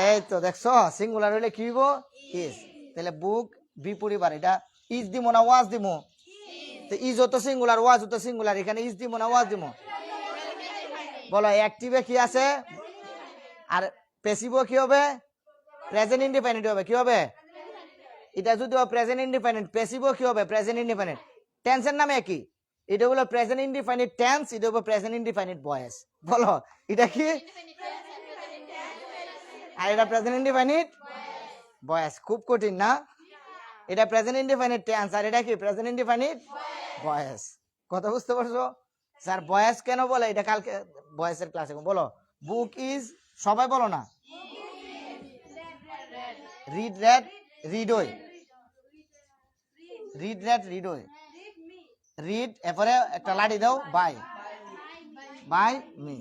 এই তো দেখছো, সিঙ্গুলার হইলে কি হইব? ইজ। তাহলে বুক বি পরিবার। এটা ইজ দিমু না ওয়াজ দিমু? তো ইজ তো সিঙ্গুলার, ওয়াজ তো সিঙ্গুলার। এখানে ইজ দিমু না ওয়াজ দিমু? বলো অ্যাক্টিভে কি আছে? আর প্যাসিভও কি হবে? প্রেজেন্ট ইনডিফিনিট হবে। কি হবে? এটা যদি প্রেজেন্ট ইনডিফিনিট, প্যাসিভও কি হবে? Present indefinite. টেন্সের নামে কি? এটা হলো প্রেজেন্ট ইনডিফিনিট টেন্স, এটা হলো প্রেজেন্ট ইনডিফিনিট ভয়েস। বলো এটা কি? আর এটা প্রেজেন্ট ইনডিফিনিট ভয়েস। খুব কঠিন না? এটা প্রেজেন্ট ইনডিফিনিট টেন্স আর এটা কি? Present indefinite voice. কথা বুঝতে পারছো? স্যার ভয়েস কেন বলে? এটা কালকে ভয়েসের ক্লাসে বলো। বুক ইজ, সবাই বলো না। রিড রেড রিডই, রিড রেড রিডই। রিড এরপরে একটা লাড়ি দাও বাই, বাই মি।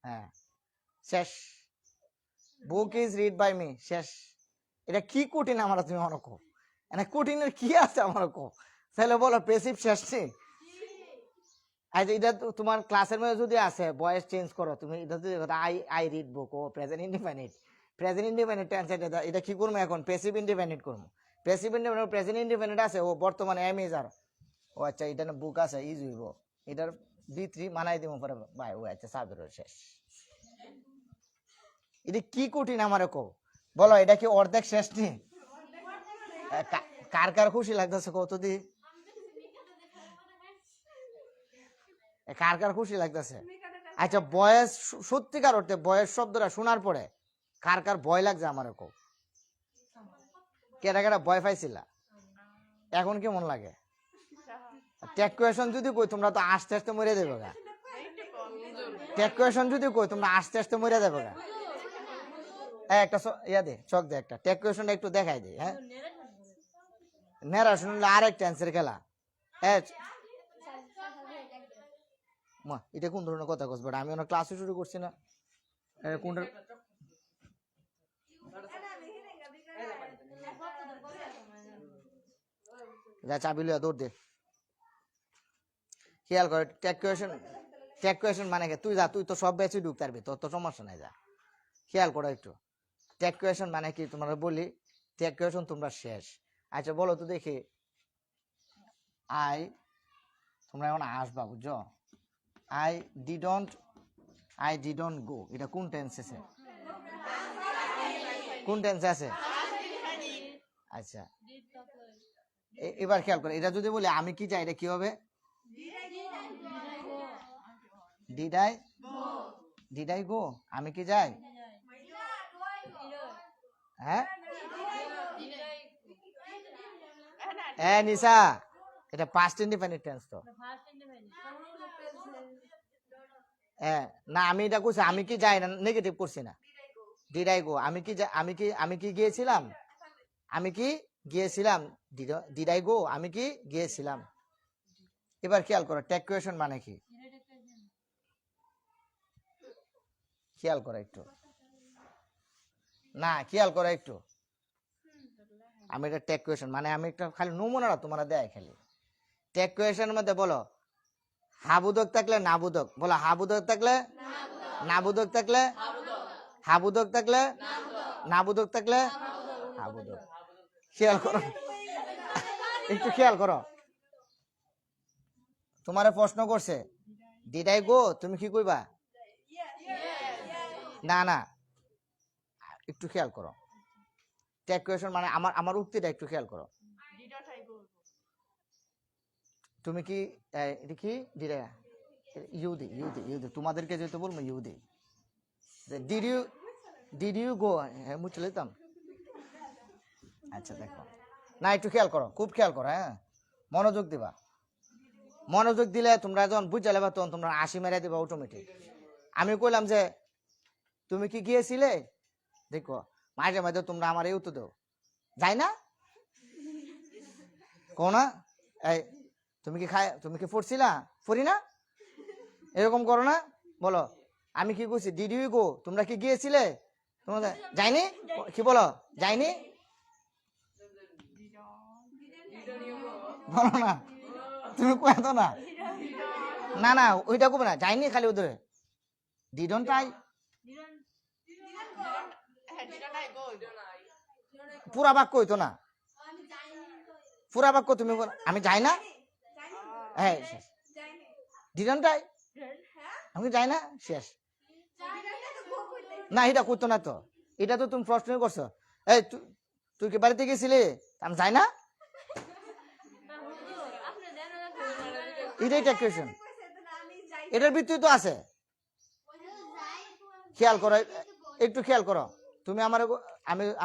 হ্যাঁ শেষ। Book is read by me, শেষ। এটা কি কঠিন আমার? তুমি মনে কো এনে কঠিনের কি আছে আমার কো? তাহলে বলো প্যাসিভ শেষ নেই। আচ্ছা এটা তোমার ক্লাসের মধ্যে যদি আছে ভয়েস চেঞ্জ করো তুমি, এটা যদি আই আই রিড বুক ও present indefinite, present indefinite tense. এটা কি করবো এখন? প্যাসিভ ইনডিফিনিট করবো। প্যাসিভ ইনডিফিনিট প্রেজেন্ট ইনডিফিনিট আছে, ও বর্তমানে এম ইজ আর। ও আচ্ছা এটা না বুক আছে, ইজ হইব। এটার বি3 মানাই দিব পরে ভাই। ও আচ্ছা সাবজেক্ট শেষ। এটা কি কঠিন আমার কো? বলো এটা কি অর্ধেক শেষ নেই? কার কার খুশি লাগতেছে কত দি? কার কার খুশি লাগতেছে? আচ্ছা বয়স, সত্যিকার অর্থে বয়স শব্দটা শোনার পরে কার কার ভয় লাগছে আমার কো? কেটা কেটা ভয় পাইছিলা, এখন কেমন লাগে? টেক কোয়েশন যদি কই তোমরা তো আস্তে আস্তে মরে দেবে গা। টেক কোয়েশন যদি কই তোমরা আস্তে আস্তে মরে দেবে গা। একটা ইয়া দে, চক দে একটা, টেক কোয়েশনটা একটু দেখাই দে। হ্যাঁ, নেরা শুনলে আরেকটা অ্যান্সার খেলা। মা এটা কোন ধরনের কথা কস? বাট আমি ওনার ক্লাসে শুরু করছি না। কোনটা যা চাবি লইয়া দৌড় দে। খেয়াল করে টেক কোয়েশন মানে কি? তুই যা, তুই তো সব ব্যাচে ঢুকতে পারবি, তোর তো সমস্যা নাই, যা। খেয়াল করো একটু, টেক কোয়েশন মানে কি তোমরা বলি, টেক কোয়েশন তোমরা শেষ। আচ্ছা বলো তো দেখি, তোমরা এখন আসবা, বুঝছো? আই ডিডন্ট গো, এটা কোন টেন্স আছে? কোন টেন্সে আছে? আচ্ছা এবার খেয়াল করো, এটা যদি বলি আমি কি যাই, এটা কি হবে? ডিড আই গো, আমি কি যাই? হ্যাঁ নিশা, এটা পাস্ট ইনডিফিনিট টেন্স তো। না আমি এটা করছি, আমি কি যাই না, নেগেটিভ করছি না। ডিড আই গো, আমি কি গিয়েছিলাম? আমি কি গিয়েছিলাম? ডিড আই গো, আমি কি গিয়েছিলাম? এবার খেয়াল করো টেক কোয়েশন মানে কি, খেয়াল করো একটু, না খেয়াল করো একটু। আমি এটা টেক কোয়েশন মানে আমি একটা খালি নমুনাটা তোমরা দেয় খালি। টেক কোয়েশনের মধ্যে বলো হাবুদক থাকলে নাবুদক, বলো হাবুদক থাকলে নাবুদক, থাকলে হাবুদক, থাকলে নাবুদক, থাকলে হাবুদক। খেয়াল করো একটু, খেয়াল করো। তোমারে প্রশ্ন করছে ডিড আই গো, তুমি কি কইবা? না একটু খেয়াল করো, টেক কোয়েশন মানে আমার উক্তিটা একটু খেয়াল করো। তুমি কি এটা কি ডিড ইউদি তোমাদেরকে যেহেতু বলবো ইউদি, ডিড ইউ গো, হ্যাঁ মুছে লইতাম। আচ্ছা দেখো, না একটু খেয়াল করো, খুব খেয়াল করো, হ্যাঁ মনোযোগ দিবা। মনোযোগ দিলে তোমরা যখন বুঝে যাবে তখন তোমরা 80 মেরে দিবা অটোমেটিক। আমি কইলাম যে তুমি কি গিয়েছিলে, দেখো মাঝে মাঝে তোমরা আমার এই উত্তর দাও, যাই না কো না, এই তুমি কি পড়ছিলা, পড়ি না, এরকম করো না। বলো আমি কি কইছি, ডিড ইউ গো, তোমরা কি গিয়েছিলে? তোমাদের যাইনি, কি বলো যাইনি, বলো না, তুমি কয়ে তো না ওইটা কবে না, যাইনি খালি ওদের ডিডন্ট আই, পুরা বাক্য হইতো না, পুরা বাক্য তুমি আমি যাই না, হ্যাঁ ডিডন্ট আই, আমি যাই না, শেষ। না এটা করতো না তো, এটা তো তুমি প্রশ্ন করছো, এই তুই কি বাড়িতে গেছিলি, আমি যাই না, এটাই টেক কোয়েশন, এটার ভিত্তি তো আছে। খেয়াল করো একটু, খেয়াল করো। তুমি আমার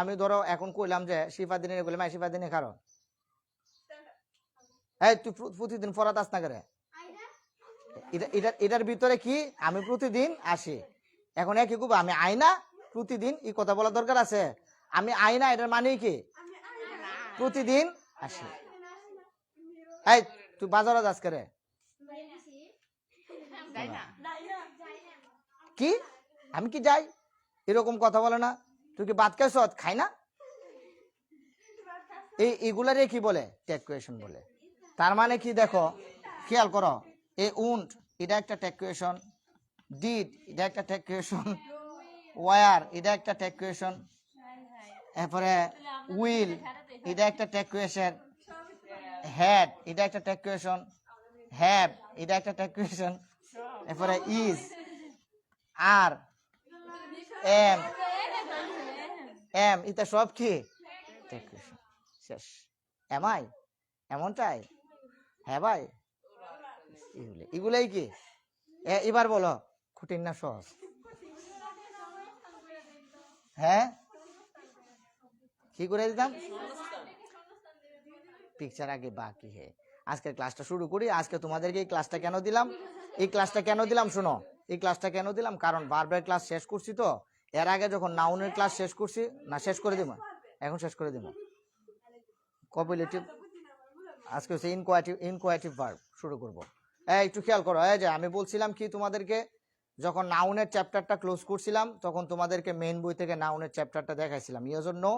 আমি ধরো এখন কইলাম যে শিফাদিনে বলে মাই শিফাদিনে কারণ, এই তুই প্রতিদিন পড়াতে আস না করে, এটার ভিতরে কি আমি প্রতিদিন আসি। এখন কি খুব আমি আইনা প্রতিদিন এই কথা বলার দরকার আছে? আমি আইনা এটার মানে কি প্রতিদিন আসি। এই তুই বাজারে যাস করে কি, আমি কি যাই, এরকম কথা বলে না। তুই কি ভাত খাইছ, খাই না, এইগুলারে কি বলে টেক কোয়েশন বলে। তার মানে কি দেখো খেয়াল করো, এই উন্ট এটা একটা টেক কোয়েশন, ডিড এটা একটা টেক কোয়েশন, ওয়ার এটা একটা টেক কোয়েশন, এরপরে উইল এটা একটা টেক কোয়েশন, হ্যাড এটা একটা টেক কোয়েশন, হ্যাভ এটা একটা টেক কোয়েশন, এরপরে ইজ, আর, এম এটা সব কি টেক কোয়েশন। শেষ। এমআই, এমনটাই, হ্যাঁ ভাই, এগুলাই কি। এবার বলো কঠিন না সহজ? হ্যাঁ কি করে দিতাম? পিকচার আগে বাকি হে। আজকের ক্লাসটা শুরু করি। আজকে তোমাদেরকে এই ক্লাসটা কেন দিলাম, এই ক্লাসটা কেন দিলাম শোনো, এই ক্লাসটা কেন দিলাম, কারণ ভার্বের ক্লাস শেষ করছি তো, এর আগে যখন নাউনের ক্লাস শেষ করছি, না শেষ করে দিব, এখন শেষ করে দিব কপিলেটিভ, আজকে হচ্ছে ইনকোয়াটিভ ভার্ব শুরু করব। একটু খেয়াল করো, এই যে আমি বলছিলাম কি তোমাদেরকে, যখন নাউনের চ্যাপ্টারটা ক্লোজ করছিলাম তখন তোমাদেরকে মেইন বই থেকে নাউনের চ্যাপ্টারটা দেখাইছিলাম, ইয়েস অর নো?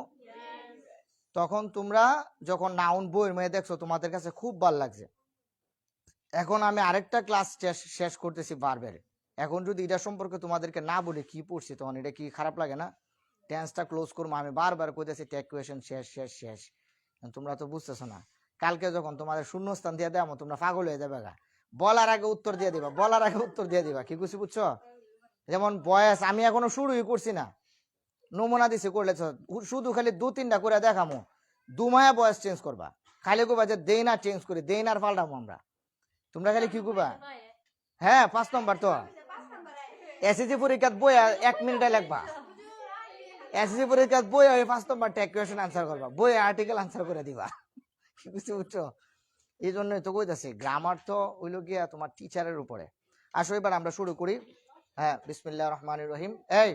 তখন তোমরা যখন নাউন বইয়ের মধ্যে দেখছো তোমাদের কাছে খুব ভালো লাগছে। এখন আমি আরেকটা ক্লাস শেষ করতেছি ভার্বের, এখন যদি এটা সম্পর্কে তোমাদেরকে না বলি কি পড়ছি, তখন এটা কি খারাপ লাগে না? টেন্সটা ক্লোজ করবো, আমি বারবার কইতেছি টেক কোয়েশন শেষ শেষ শেষ, তোমরা তো বুঝতেছো না। কালকে যখন তোমাদের শূন্যস্থান দিয়ে দেবো তোমরা পাগল হয়ে যাবে গা, বলার আগে উত্তর দিয়ে দিবা, বলার আগে উত্তর দিয়ে দিবা, কি বুঝছি বুঝছো? যেমন বয়স আমি এখনো শুরুই করছি না, নমুনা দিছি করলে শুধু খালি 2-3টা করে দেখামো, দুমায়া বয়স চেঞ্জ করবা, খালি কইবা যে দেই না চেঞ্জ করি, দেই না আর পাল্টামো আমরা, তোমরা খালি কি কইবা? হ্যাঁ 5 নম্বর তো এসএসসি পরীক্ষাত বই 1 মিনিটে লিখবা, এসএসসি পরীক্ষাত বই 5 নম্বর টেক কোয়েশ্চেন আনসার করবা, বই আর্টিকেল আনসার করে দিবা, কি বুঝছো? এই জন্যই তো কইতাছি গ্রামার তো হইলো গিয়া তোমার টিচারের উপরে। আসো এবার আমরা শুরু করি। হ্যাঁ, বিসমিল্লাহির রহমানির রহিম। এই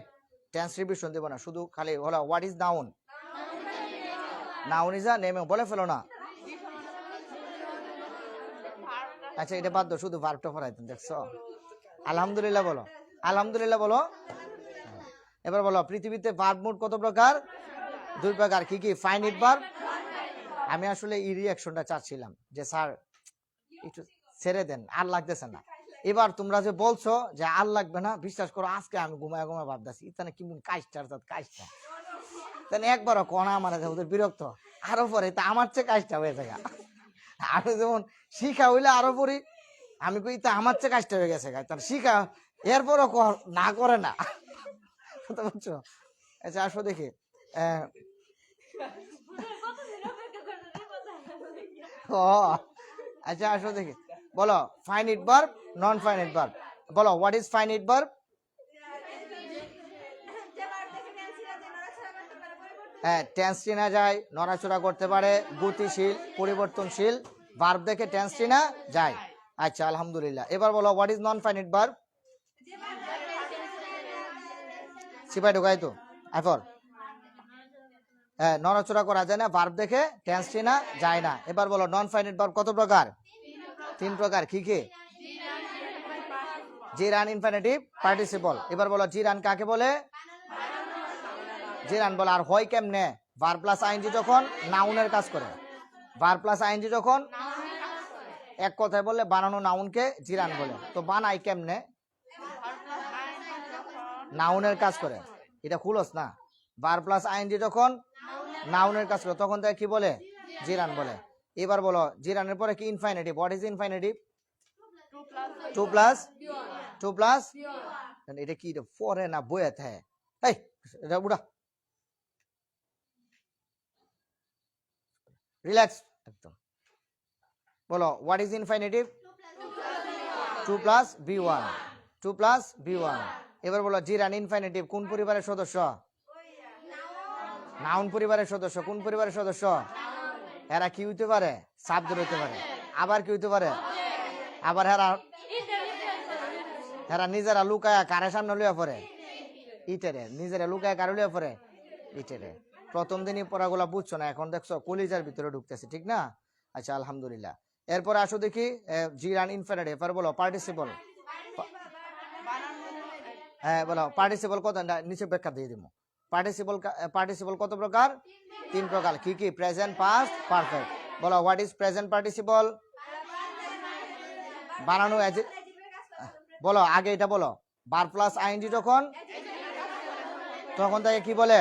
টেন্স রিভিশন দেব না, শুধু খালি হলো what is noun, noun is a name, বলে ফেলো না। আচ্ছা এটা বাদ দাও, শুধু ভার্বটা পড়াইতেন, দেখছো? আলহামদুলিল্লাহ বলো, আলহামদুলিল্লাহ বলো। এবার বলো পৃথিবীতে ভার্ব মোট কত প্রকার? 2 প্রকার। কি কি? Finite verb. আমি আসলে এই রিঅ্যাকশনটা চাচ্ছিলাম যে স্যার একটু ছেড়ে দেন, আর লাগতেছে না। এবার তোমরা যে বলছো যে আর লাগবে না, বিশ্বাস করো আজকে আমি ঘুমায় ঘুমায় ভাবতেছি ইতানে কেমন কাজটার কাজটা, তাহলে একবারও কোনা আমার ওদের বিরক্ত, আরো পরে তা আমার চেয়ে কাজটা হয়ে যায়। আমি যেমন শিখা হইলে আরো পড়ি, আমি কই তা আমার চেয়ে কাজটা হয়ে গেছে, তার শিখা এরপরও না করে না, বুঝছো? আচ্ছা আসো দেখি, আচ্ছা আসো দেখি, বলো ফাইনাইট ভার্ব, নন ফাইনাইট ভার্ব। বলো হোয়াট ইজ ফাইনাইট ভার্ব? হ্যাঁ, টেন্স চেনা যায়, নড়াচড়া করতে পারে, গতিশীল, পরিবর্তনশীল, ভার্ব দেখে টেন্স চেনা যায়। আচ্ছা আলহামদুলিল্লাহ। এবার বলো what is non finite verb? সিপাই ঢোকাই তো এরপর, হ্যাঁ নড়াচড়া করা যায় না, ভার্ব দেখে টেন্স চেনা যায় না। এবার বলো নন ফাইনাইট ভার্ব কত প্রকার? 3 প্রকার। কি কি? জিরান ইনফিনিটিভ পার্টিসিপল। এবার বলো জিরান কাকে বলে? জিরান বলে। আর হয় কেমনে? ভার্ব প্লাস আইএনজি যখন নাউনের কাজ করে, ভার্ব প্লাস আইএনজি যখন এক কথায় বললে বানানো নাউনকে জিরান বলে। তো বানাই কেমনে? নাউনের কাজ করে, এটা খুলস না। ভার্ব প্লাস আইএনজি যখন নাউনের কাজ করে তখন তাকে কি বলে? জিরান বলে। এবার বলো জিরানের পরে কি? Infinitive. What is infinitive? 2 plus, এটা কি পরে না বইয়ে থাকে? এই এটা বুড়া, রিল্যাক্স একদম। বলো what is infinitive? 2 plus B1, 2 plus B1। এবার বলো জিরান ইনফিনিটিভ কোন পরিবারের সদস্য? নাউন পরিবারের সদস্য। কোন পরিবারের সদস্য? এরা কি হইতে পারে? সাবজেক্ট হইতে পারে। আবার কি হইতে পারে? আবার এরা নিজেরা লুকায়া কারে সামনে লইয়া পড়ে? ইটেরে। নিজেরা লুকায়া কারে লইয়া পড়ে? ইটেরে। প্রথম দিনই পড়াগুলা বুঝছো না, এখন দেখছো কলিজার ভিতরে ঢুকতেছে, ঠিক না? আচ্ছা আলহামদুলিল্লাহ। এরপর আসো দেখি জিরান ইনফিনিটিভ। এরপর বলো পার্টিসিপল। হ্যাঁ বলো পার্টিসিপল কত, নিচে ব্যাখ্যা দিয়ে দিব। পার্টিসিপল কত প্রকার? 3 প্রকার। কি কি? Present, past, perfect. বলো হোয়াট ইজ প্রেজেন্ট পার্টিসিপল? বানানো বলো আগে এটা বলো। ভার্ব প্লাস আইএনজি যখন, তখন তাকে কি বলে?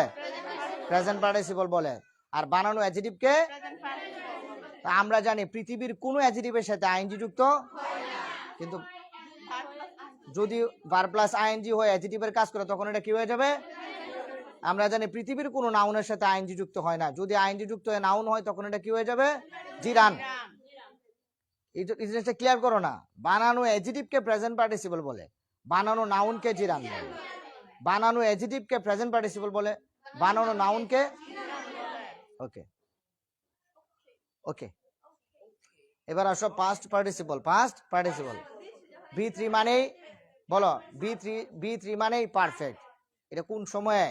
প্রেজেন্ট পার্টিসিপল বলে। আর বানানো অ্যাডজেক্টিভকে আমরা জানি পৃথিবীর কোন অ্যাডজেক্টিভের সাথে আইএনজি যুক্ত, কিন্তু যদি ভার্ব প্লাস আইএনজি হয় অ্যাডজেক্টিভের কাজ করে তখন এটা কি হয়ে যাবে? আমরা জানি পৃথিবীর কোনো নাউনের সাথে আইএনজি যুক্ত হয় না, যদি আইএনজি যুক্ত হয়ে নাউন হয় তখন এটা কি হয়ে যাবে? জিরান। এই জিনিসটা ক্লিয়ার করো না। বানানো অ্যাডজেক্টিভকে প্রেজেন্ট পার্টিসিপল বলে, বানানো নাউনকে জিরান বলে। বানানো অ্যাডজেক্টিভকে প্রেজেন্ট পার্টিসিপল বলে, বানানো নাউনকে। ওকে ওকে এবার আসো পাস্ট পার্টিসিপল B3 মানেই বলো B3 মানেই পারফেক্ট, এটা কোন সময়ে?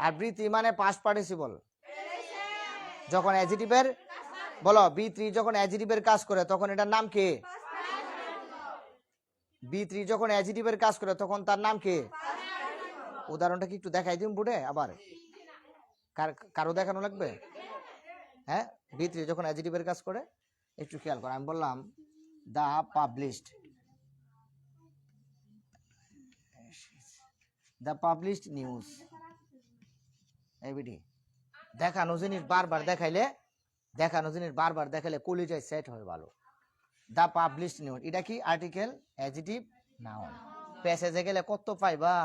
আর B3 মানে পাস্ট পার্টিসিপল যখন অ্যাডজেক্টিভের বলো B3 যখন অ্যাডজেক্টিভের কাজ করে তখন এটার নাম কি? B3 যখন অ্যাডজেক্টিভের কাজ করে তখন তার নাম কি? উদাহরণটা কি একটু দেখাই দিন বোর্ডে আবার, কারো দেখানো লাগবে? হ্যাঁ, B3 যখন অ্যাডজেক্টিভের কাজ করে একটু খেয়াল করো। আমি বললাম দ্য পাবলিশড নিউজ, এবিডি দেখানো জিনিস বারবার দেখাইলে কলিজায় সেট হয় ভালো। দ্য পাবলিশড নিউজ এটা কি? Article, adjective, noun. প্যাসেজে গেলে কত পাইবা?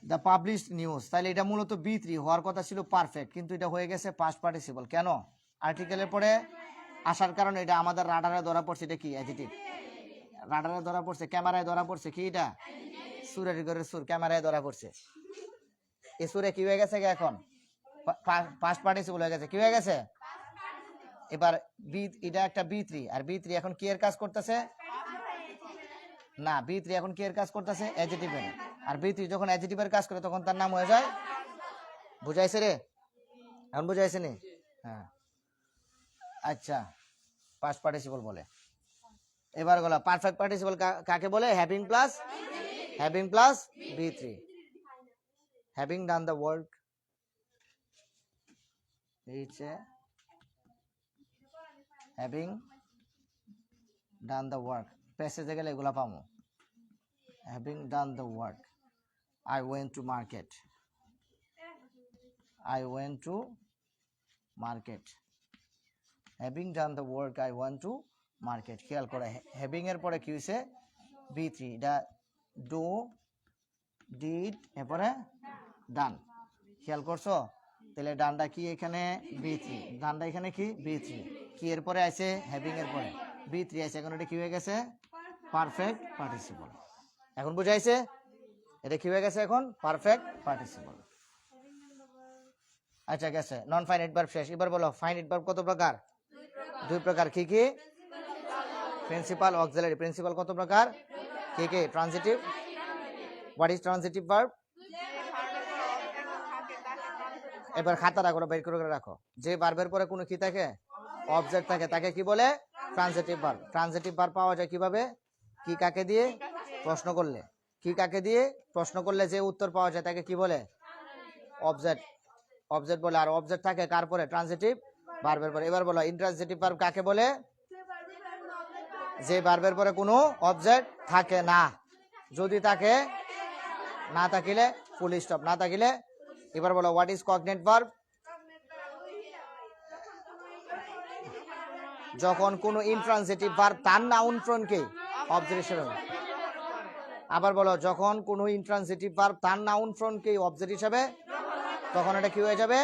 দ্য পাবলিশড নিউজ, তাহলে এটা মূলত B3 হওয়ার কথা ছিল পারফেক্ট, কিন্তু এটা হয়ে গেছে পাস্ট পার্টিসিপল। কেন? আর্টিকেলের পরে আসার কারণে এটা আমাদের রাডারে ধরা পড়ছে। এটা কি? অ্যাডজেক্টিভ। রাডারে ধরা পড়ছে, ক্যামেরায় ধরা পড়ছে, কি এটা? সুরের ঘরের সুর ক্যামেরায় ধরা পড়ছে। এই সুরে কি হয়ে গেছে এখন? পাস্ট পার্টিসিপল হয়ে গেছে। কি হয়ে গেছে? এবার এটা একটা B3, আর B3 এখন কি এর কাজ করতেছে? না, B3 এখন কি এর কাজ করতেছে? অ্যাডজেক্টিভের। আর B3 যখন অ্যাডজেক্টিভের কাজ করে তখন তার নাম হয়ে যায়, বুঝাইছে রে? এখন বুঝাইছে নি? হ্যাঁ, আচ্ছা, পাস্ট পার্টিসিপল বলে। এবার গলা পারফেক্ট পার্টিসিপল কাকে বলে? Having plus B3, having done the work, having done the work. প্যাসেজে গেলে এগুলা পাবো। Having done the work, I went to market, having done the work I went to market। খেয়াল করে হ্যাভিং এর পরে কি হইছে? B3, এটা ডু, ডিড, এরপরে ডান। খেয়াল করছো? তাহলে ডানটা কি এখানে? B3, ডানটা এখানে কি? B3, কি এর পরে আছে? হ্যাভিং এর পরে B3 আছে। এখন এটা কি হয়ে গেছে? Perfect participle. এখন বুঝাইছে? এটা কি হয়ে গেছে এখন? Perfect participle. আচ্ছা গেছে, নন ফাইনাইট ভার্ব শেষ। এবার বলো ফাইনাইট ভার্ব কত প্রকার? 2 প্রকার। কি কি? Principal, auxiliary. প্রিন্সিপাল কত প্রকার? কি কি? Transitive. What is transitive verb? এবার খাতা রাখো, বের করে রাখো। যে ভার্বের পরে কোনো কি থাকে? অবজেক্ট থাকে, তাকে কি বলে? Transitive verb. ট্রানজিটিভ ভার্ব পাওয়া যায় কিভাবে? কি কাকে দিয়ে? প্রশ্ন করলে। কি কাকে দিয়ে? প্রশ্ন করলে যে উত্তর পাওয়া যায় তাকে কি বলে? অবজেক্ট বলে। আর অবজেক্ট থাকে কার পরে? ট্রানজিটিভ ভার্বের পরে। এবার বলো ইন্ট্রানজিটিভ ভার্ব কাকে বলে? যে ভার্বের পরে কোনো অবজেক্ট থাকে না। যদি থাকে, না থাকিলে ফুল স্টপ, না থাকিলে। এবার বলো হোয়াট ইজ কগনেট ভার্ব? যখন কোনো ইন্ট্রানজিটিভ ভার্ব তার নাউন ফ্রমকে অবজেক্ট হিসেবে। আবার বলো যখন কোনো ইন্ট্রানজিটিভ ভার্ব তার নাউন ফ্রমকে অবজেক্ট হিসেবে, তখন এটা কি হয়ে যাবে?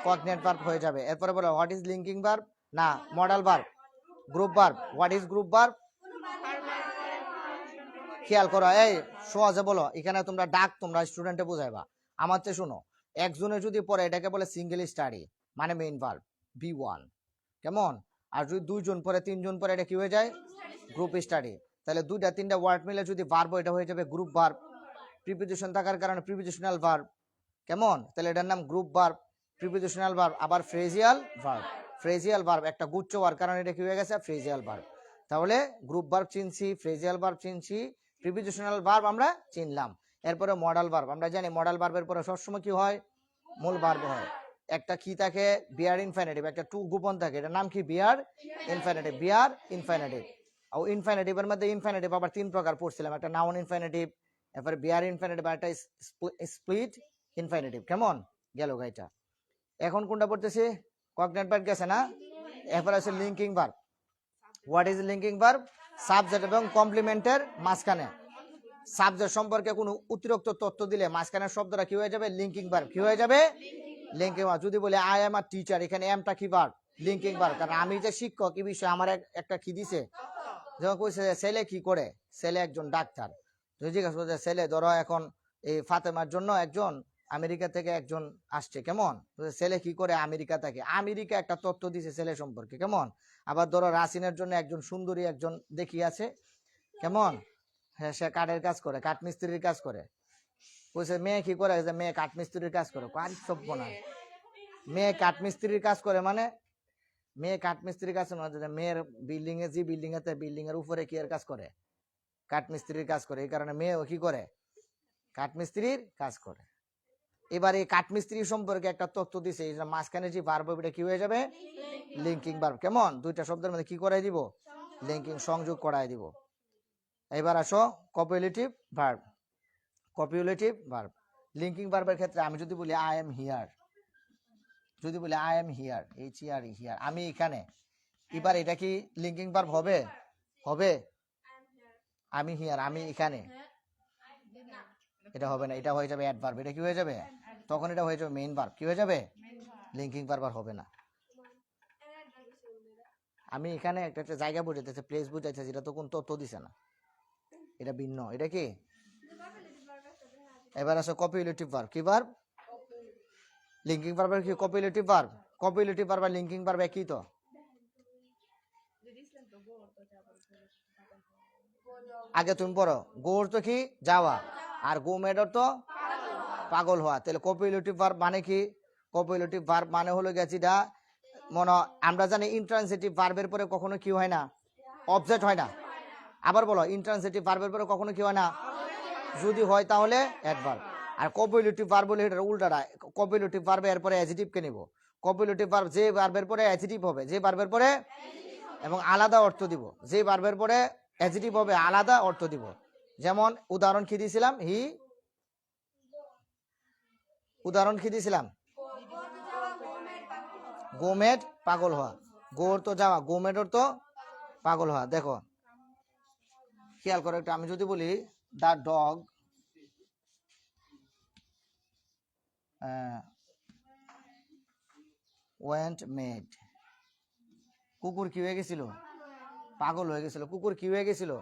কগনেট ভার্ব হয়ে যাবে। এরপরে বলো হোয়াট ইজ লিঙ্কিং ভার্ব? না, modal verb, group verb. What is group verb? খেয়াল করো, এই সহজে বলো। এখানে তোমরা ডাক তোমরা স্টুডেন্টে বুঝাইবা। আমার তো শোনো, একজনে যদি পড়ে এটাকে বলে সিঙ্গেল স্টাডি, মানে মেইন ভার্ব B1, কেমন? আর যদি 2 জন পড়ে 3 জন পড়ে এটা কি হয়ে যায়? Group study. তাহলে 2-3টা ওয়ার্ড মিলে যদি ভার্ব, এটা হয়ে যাবে গ্রুপ ভার্ব। প্রিপোজিশন থাকার কারণে প্রিপোজিশনাল ভার্ব, কেমন? তাহলে এটার নাম গ্রুপ ভার্ব, প্রিপোজিশনাল ভার্ব। আবার ফ্রেজিয়াল ভার্ব একটা গুচ্ছ হওয়ার কারণে এটা কি হয়ে গেছে? Phrasal verb. তাহলে গ্রুপ ভার্ব চিনছি, ফ্রেজিয়াল ভার্ব চিনছি, প্রিপোজিশনাল ভার্ব আমরা চিনলাম। এরপরে মডাল ভার্ব। আমরা জানি মডাল ভার্বের পরে সবসময় কি হয়? মূল ভার্ব হয়। একটা কি থাকে? বিয়ার ইনফিনিটিভ। একটা টু গোপন থাকে, এটার নাম কি? বিয়ার ইনফিনিটিভ। আর ইনফিনিটিভের মধ্যে ইনফিনিটিভ আবার 3 প্রকার পড়ছিলাম। একটা নাউন ইনফিনিটিভ, এরপরে বিয়ার ইনফিনিটিভ, আর একটা স্প্লিট ইনফিনিটিভ। কেমন গেল গাইটা? এখন কোনটা পড়তেছি? কগনেট ভার্ব গেছে না? এরপর আছে linking verb. What is linking verb? Subject এবং কমপ্লিমেন্টের মাঝখানে সাবজেক্ট সম্পর্কে কোনো অতিরিক্ত তথ্য দিলে মাঝখানের শব্দটা কি হয়ে যাবে? Linking verb. কি হয়ে যাবে? Linking verb. যদি বলে আই এম আ টিচার, এখানে এমটা কি ভার্ব? Linking verb. কারণ আমি যে শিক্ষক এই বিষয়ে আমার একটা কি দিছে। যখন কইছে ছেলে কি করে? ছেলে একজন ডাক্তার। যদি জিজ্ঞাসা করছে ছেলে ধরো এখন এই ফাতেমার জন্য একজন আমেরিকা থেকে একজন আসছে, কেমন? ছেলে কি করে আমেরিকা থেকে, আমেরিকা একটা তথ্য দিছে ছেলে সম্পর্কে, কেমন? আবার ধরো রাসিনের জন্য একজন সুন্দরী একজন দেখি আছে, কেমন? হ্যাঁ, সে কাঠের কাজ করে, কাঠমিস্ত্রির কাজ করে। বলছে মেয়ে কি করে, যে মেয়ে কাঠমিস্ত্রির কাজ করে। কার সভ্য না, মেয়ে কাঠমিস্ত্রির কাজ করে মানে মেয়ে কাঠমিস্ত্রির কাজ না, মেয়ের বিল্ডিং এ, যে বিল্ডিং এতে বিল্ডিং এর উপরে কি এর কাজ করে, কাঠমিস্ত্রির কাজ করে। এই কারণে মেয়েও কি করে, কাঠমিস্ত্রির কাজ করে। এবার এই কাঠমিস্ত্রি সম্পর্কে একটা তথ্য দিছে, মাঝখানে যে ভার্ব এটা কি হয়ে যাবে, লিঙ্কিং ভার্ব, কেমন? দুইটা শব্দের মধ্যে কি করাই দিব, লিঙ্কিং, সংযোগ করাই দিব। এবার আসো কপিউলেটিভ ভার্ব। কপিউলেটিভ ভার্ব, লিঙ্কিং ভার্বের ক্ষেত্রে আমি যদি বলি আই এম হিয়ার, যদি বলি I am here, H E R E, here, আমি এখানে, এবার এটা কি লিঙ্কিং ভার্ব হবে? হবে? আমি হিয়ার, আমি এখানে, এটা হবে না, এটা হয়ে যাবে অ্যাডভার্ব। এটা কি হয়ে যাবে তখন, এটা হয়ে যাবে মেইন ভার্ব। কি হয়ে যাবে, লিঙ্কিং ভার্ব আর হবে না। আমি এখানে একটা একটা জায়গা বুঝাইতেছে, প্লেস বুঝাইতেছে, এটা তো কোন তথ্য দিছে না, এটা ভিন্ন। এটা কি? এবার আসো কপিউলেটিভ ভার্ব। কি ভার্ব? লিঙ্কিং ভার্বের কি কপিউলেটিভ ভার্ব? কপিউলেটিভ ভার্ব আর লিঙ্কিং ভার্ব একই তো। আগে তুমি পড়ো, গো অর্থ কি, যাওয়া, আর গো মেড অর্থ পাগল হওয়া। তাহলে কপিউলেটিভ ভার্ব মানে কি? কপিউলেটিভ ভার্ব মানে হলো গেছে এটা মনে, আমরা জানি ইন্ট্রান্সিটিভ ভার্বের পরে কখনো কি হয় না, অবজেক্ট হয় না। আবার বলো, ইন্ট্রান্সিটিভ ভার্বের পরে কখনো কি হয় না, যদি হয় তাহলে অ্যাডভার্ব। আর কপিউলেটিভ ভার্ব বলে এটা উল্টাটা, কপিউলেটিভ ভার্বে এরপরে অ্যাডজেক্টিভ কে নিব। কপিউলেটিভ ভার্ব যে ভার্বের পরে অ্যাডজেক্টিভ হবে, যে ভার্বের পরে এবং আলাদা অর্থ দিব, যে ভার্বের পরে অ্যাডজেক্টিভ হবে আলাদা অর্থ দিব। যেমন উদাহরণ কি দিয়েছিলাম, উদাহরণ কি দিয়েছিলাম, গোমেড পাগল হওয়া, গোর তো যাওয়া, গোমেড অর্থ পাগল হওয়া। দেখো খেয়াল করো একটু, আমি যদি বলি দ্য ডগ ওয়েন্ট মেড, কুকুর কি হয়ে গেছিল, পাগল হয়ে গেছিল। কুকুর কি হয়ে গেছিল,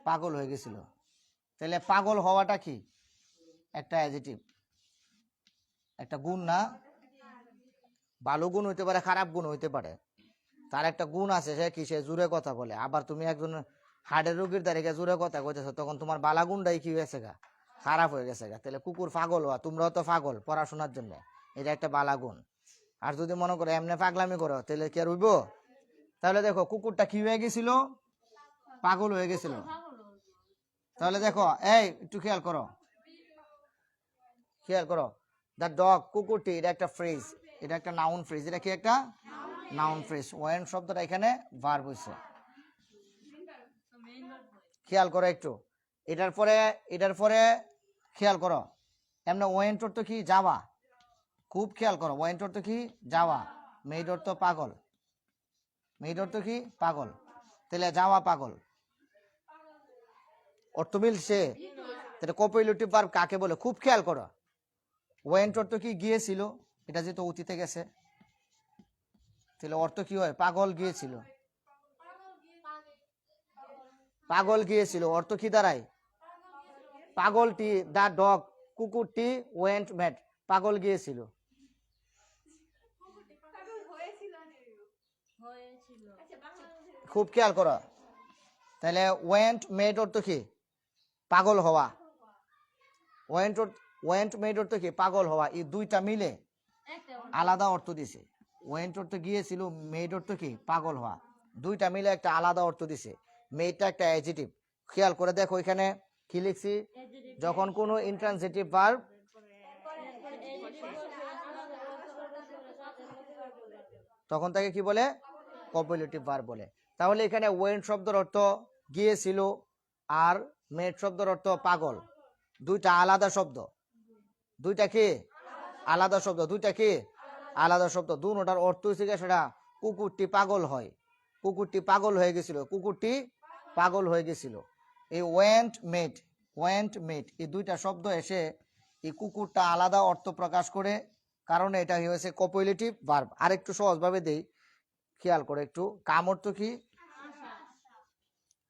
পাগল হয়ে গেছিল। তাহলে পাগল হওয়াটা কি, একটা অ্যাডজেক্টিভ, একটা গুণ না? ভালো গুণ হইতে পারে, খারাপ গুণ হইতে পারে। তার একটা গুণ আছে, সে কি, সে জোরে কথা বলে। আবার তুমি একজন হার্টের রোগীর তারিখে জোরে কথা কইতেছো, তখন তোমার বালা গুণটাই কি হয়েছে গা, খারাপ হয়ে গেছে গা। তাহলে কুকুর পাগল হওয়া, তোমরাও তো পাগল পড়াশোনার জন্য, এটা একটা বালা গুণ। আর যদি মনে করো এমনি পাগলামি করো, তাহলে কি আর হইব? তাহলে দেখো কুকুরটা কি হয়ে গেছিল, পাগল হয়ে গেছিল। তাহলে দেখো, এই একটু খেয়াল করো, খেয়াল করো, দ্য ডগ, কুকুরটি, এটা একটা ফ্রেজ, এটা একটা নাউন ফ্রেজ। এটা কি একটা নাউন ফ্রেজ। ওয়েন শব্দটা এখানে ভার্ব হইছে। খেয়াল করো একটু, এটার পরে খেয়াল করো, এমনি ওয়েন্ট অর্থ কি, যাওয়া। খুব খেয়াল করো, ওয়েন্ট অর্থ কি, যাওয়া। মেড অর্থ পাগল, মেড অর্থ কি, পাগল। তাহলে যাওয়া পাগল অর্থ মিলছে। তাহলে কপিউলেটিভ ভার্ব কাকে বলে, খুব খেয়াল করো। ওয়েন্ট অর্থ কি, গিয়েছিল, এটা যেহেতু অতীতে গেছে, তাহলে অর্থ কি হয়, পাগল গিয়েছিল, পাগল গিয়েছিল। অর্থ কি দাঁড়ায়, পাগলটি, দা ডগ, কুকুরটি ওয়েন্ট ম্যাড, পাগল গিয়েছিল। খুব খেয়াল করো, তাহলে ওয়েন্ট মেড অর্থ কি, পাগল হওয়া। ওয়েন্ট মেড অর্থ কি, পাগল হওয়া। এই দুইটা মিলে আলাদা অর্থ দিছে। ওয়েন্ট অর্থ গিয়েছিল, মেড অর্থ কি, পাগল হওয়া। দুইটা মিলে একটা আলাদা অর্থ দিছে। মেডটা একটা অ্যাডজেক্টিভ। খেয়াল করে দেখো এখানে কি লিখছি, যখন কোনো ইন্ট্রান্সিটিভ ভার্ব তখন তাকে কি বলে, কপিউলেটিভ ভার্ব বলে। তাহলে এখানে ওয়েন্ট শব্দের অর্থ গিয়েছিল, আর মেড শব্দের অর্থ পাগল, দুইটা আলাদা শব্দ। দুইটা কি আলাদা শব্দ, দুইটা কি আলাদা শব্দ। দুটার অর্থ হচ্ছে সেটা, কুকুরটি পাগল হয়, কুকুরটি পাগল হয়ে গেছিল, কুকুরটি পাগল হয়ে গেছিল। এই ওয়েন্ট মেড এই দুইটা শব্দ এসে এই কুকুরটা আলাদা অর্থ প্রকাশ করে, কারণ এটা হয়েছে কপিউলেটিভ ভার্ব। আর একটু সহজভাবে দেই, খেয়াল করে একটু, কাম অর্থ কি,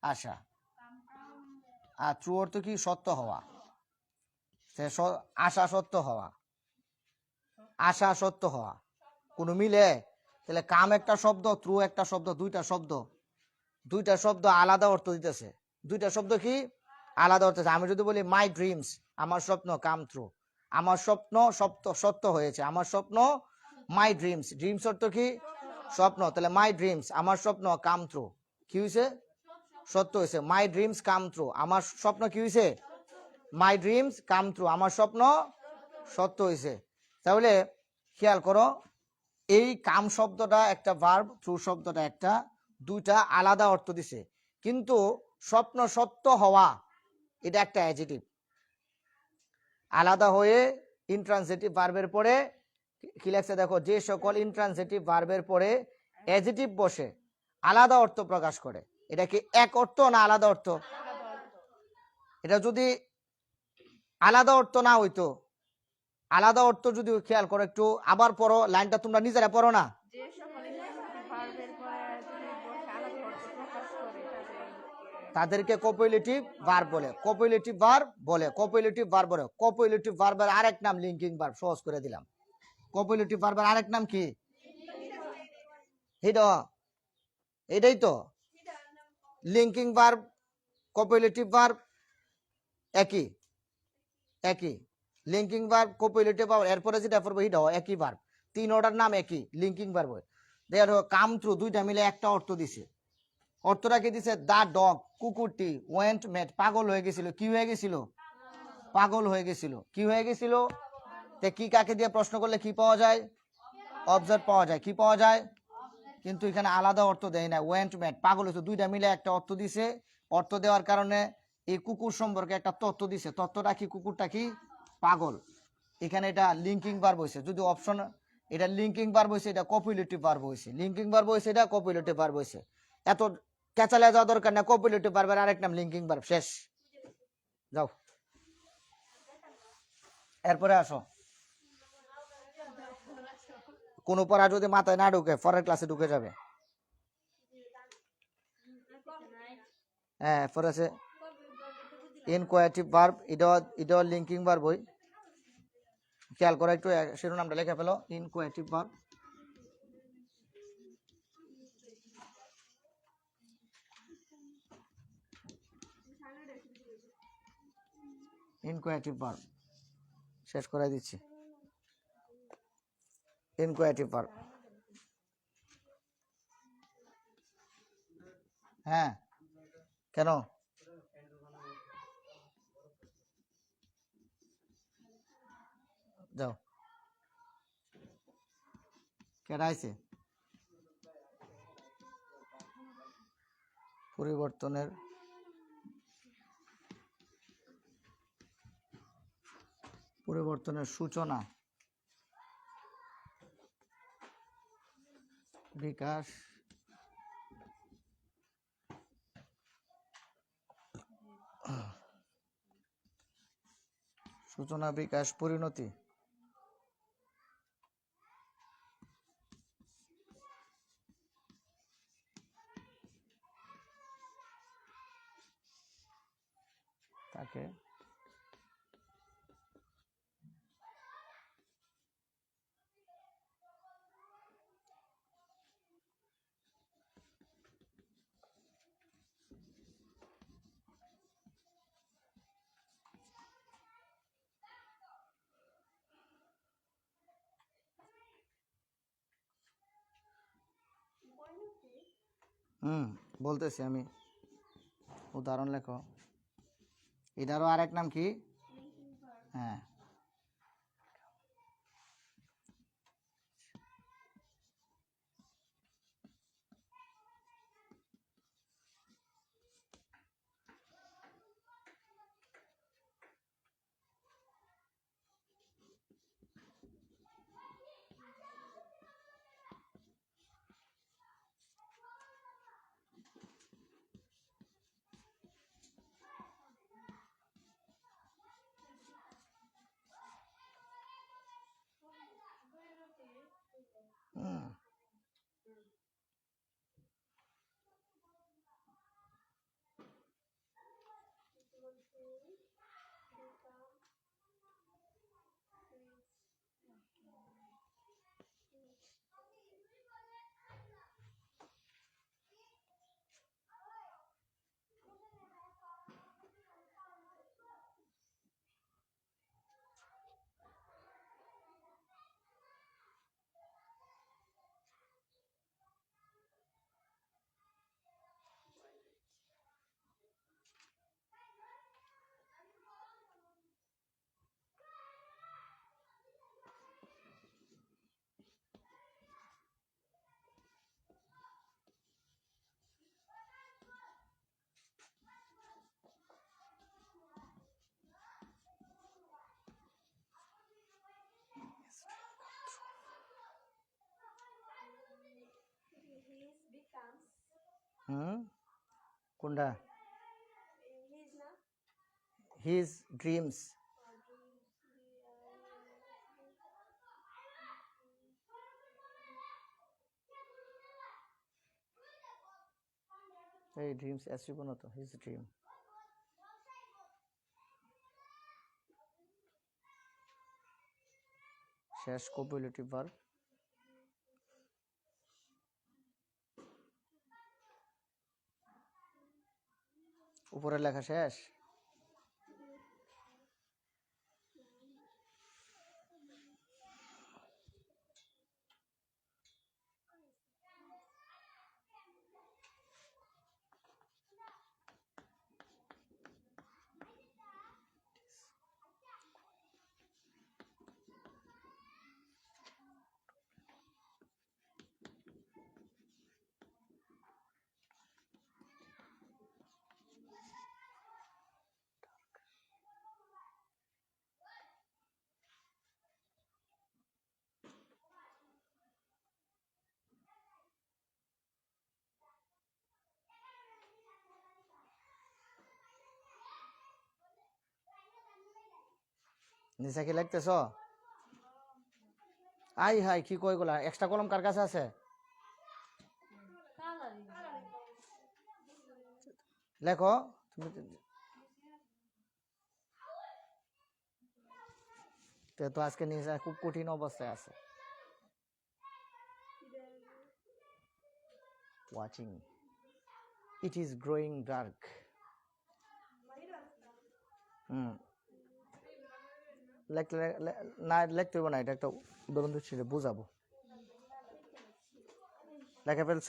আশা। আর ট্রু অর্থ কি, সত্য হওয়া, আশা সত্য হওয়া। আশা সত্য হওয়া, কোনো মিলে? তাহলে কাম একটা শব্দ, থ্রু একটা শব্দ, দুইটা শব্দ আলাদা অর্থ দিতেছে। দুইটা শব্দ কি আলাদা অর্থ? আমি যদি বলি মাই ড্রিমস, আমার স্বপ্ন, কাম থ্রু, আমার স্বপ্ন সত্য হয়েছে, আমার স্বপ্ন, মাই ড্রিমস, ড্রিমস অর্থ কি স্বপ্ন, তাহলে মাই ড্রিমস আমার স্বপ্ন, কাম থ্রু কি হয়েছে? সত্য হয়েছে। মাই ড্রিমস কাম থ্রু, আমার স্বপ্ন কি হয়েছে? মাই ড্রিমস কাম থ্রু, আমার স্বপ্ন সত্য হয়েছে। তাহলে খেয়াল করো, এই কাম শব্দটা একটা ভার্ব, থ্রু শব্দটা একটা, দুইটা আলাদা অর্থ দিছে, কিন্তু স্বপ্ন সত্য হওয়া এটা একটা অ্যাডজেক্টিভ। আলাদা হয়ে ইন্ট্রান্সিটিভ ভার্বের পরে কি লেখছে দেখো, যে সকল ইন্ট্রান্সিটিভ ভার্বের পরে অ্যাডজেক্টিভ বসে আলাদা অর্থ প্রকাশ করে। এটা কি এক অর্থ না আলাদা অর্থ? এটা যদি আলাদা অর্থ না হইতো, আলাদা অর্থ যদি খেয়াল করো একটু, আবার পড়ো লাইনটা, তোমরা নিজেরা পড়ো না। তাদেরকে কপিলেটিভ ভার্ব বলে, কপিলেটিভ ভার্ব বলে, কপিলেটিভ ভার্ব বলে। কপিলেটিভ ভার্বের আরেক নাম লিঙ্কিং ভার্ব, সহজ করে দিলাম। কপিলেটিভ ভার্বের আরেক নাম কি? এটাই তো লিঙ্কিং ভার্ব, কপিলেটিভ ভার্ব একই, লিঙ্কিং ভার্ব, কপিলেটিভ ভার্ব, এরপরে যেটা পড়বো হিডা একই ভার্ব, তিন অর্ডার নাম একই, লিঙ্কিং ভার্ব। দেখো কাম থ্রু দুইটা মিলে একটা অর্থ দিছে। অর্থটা কি দিছে? দা ডগ, কুকুরটি, ওয়েন্ট ম্যাড, পাগল হয়ে গেছিল। কি হয়ে গেছিল? পাগল হয়ে গেছিল। কি হয়ে গেছিল? তে কি কাকে দিয়ে প্রশ্ন করলে কি পাওয়া যায়? অবজেক্ট পাওয়া যায়। কি পাওয়া যায়? কিন্তু এখানে আলাদা অর্থ দেয় না। ওয়েন্ট ম্যাড, পাগল হয়েছে, দুইটা মিলে একটা অর্থ দিছে। অর্থ দেওয়ার কারণে এই কুকুর সম্পর্কে একটা তথ্য দিছে। তথ্যটা কি? কুকুরটা কি পাগল। এখানে এটা লিঙ্কিং ভার্ব হইছে। যদি অপশন, এটা লিঙ্কিং ভার্ব হইছে, এটা কপিলেটিভ ভার্ব হইছে। লিঙ্কিং ভার্ব হইছে, এটা কপিলেটিভ ভার্ব হইছে। এত ক্যাচালে যাওয়া দরকার না। কপিলেটিভ ভার্বের আরেক নাম লিঙ্কিং ভার্ব। শেষ, যাও। এরপরে আসো, কোন পড়া যদি মাথায় না ঢুকে পরের ক্লাসে ঢুকে যাবে। হ্যাঁ, এরপরে আছে ইনকোয়াটিভ ভার্ব, এটা লিঙ্কিং ভার্ব হই। খেয়াল করো একটু, শিরোনামটা লিখে ফেলো, ইনকোয়াটিভ ভার্ব। ইনকোয়াটিভ ভার্ব শেষ করে দিচ্ছি। ইনকোয়াটিভ ভার্ব, হ্যাঁ কেন? যাও, কেডা আইছে? পরিবর্তনের সূচনা, বিকাশ, সূচনা, বিকাশ, পরিণতি। তাকে বলতেছি আমি, উদাহরণ লেখো। এটারও আরেক নাম কি? হ্যাঁ, কোনটা? his dreams. এই ড্রিমস অ্যাচিভ না তো, his dream. শেষ কোপুলেটিভ ভার্ব। উপরের লেখা শেষ। নিচে কি লিখতেছ? আই হাই কি কই গুলা, এক্সট্রা কলম কার কাছে আছে? লেখো তুমি তো। আজকে নিচে খুব কঠিন অবস্থায় আছে। Watching it is growing dark. না লিখতে হবে না, এটা একটা উদাহরণ দিচ্ছি বুঝাবো। লেখা ফেলছ?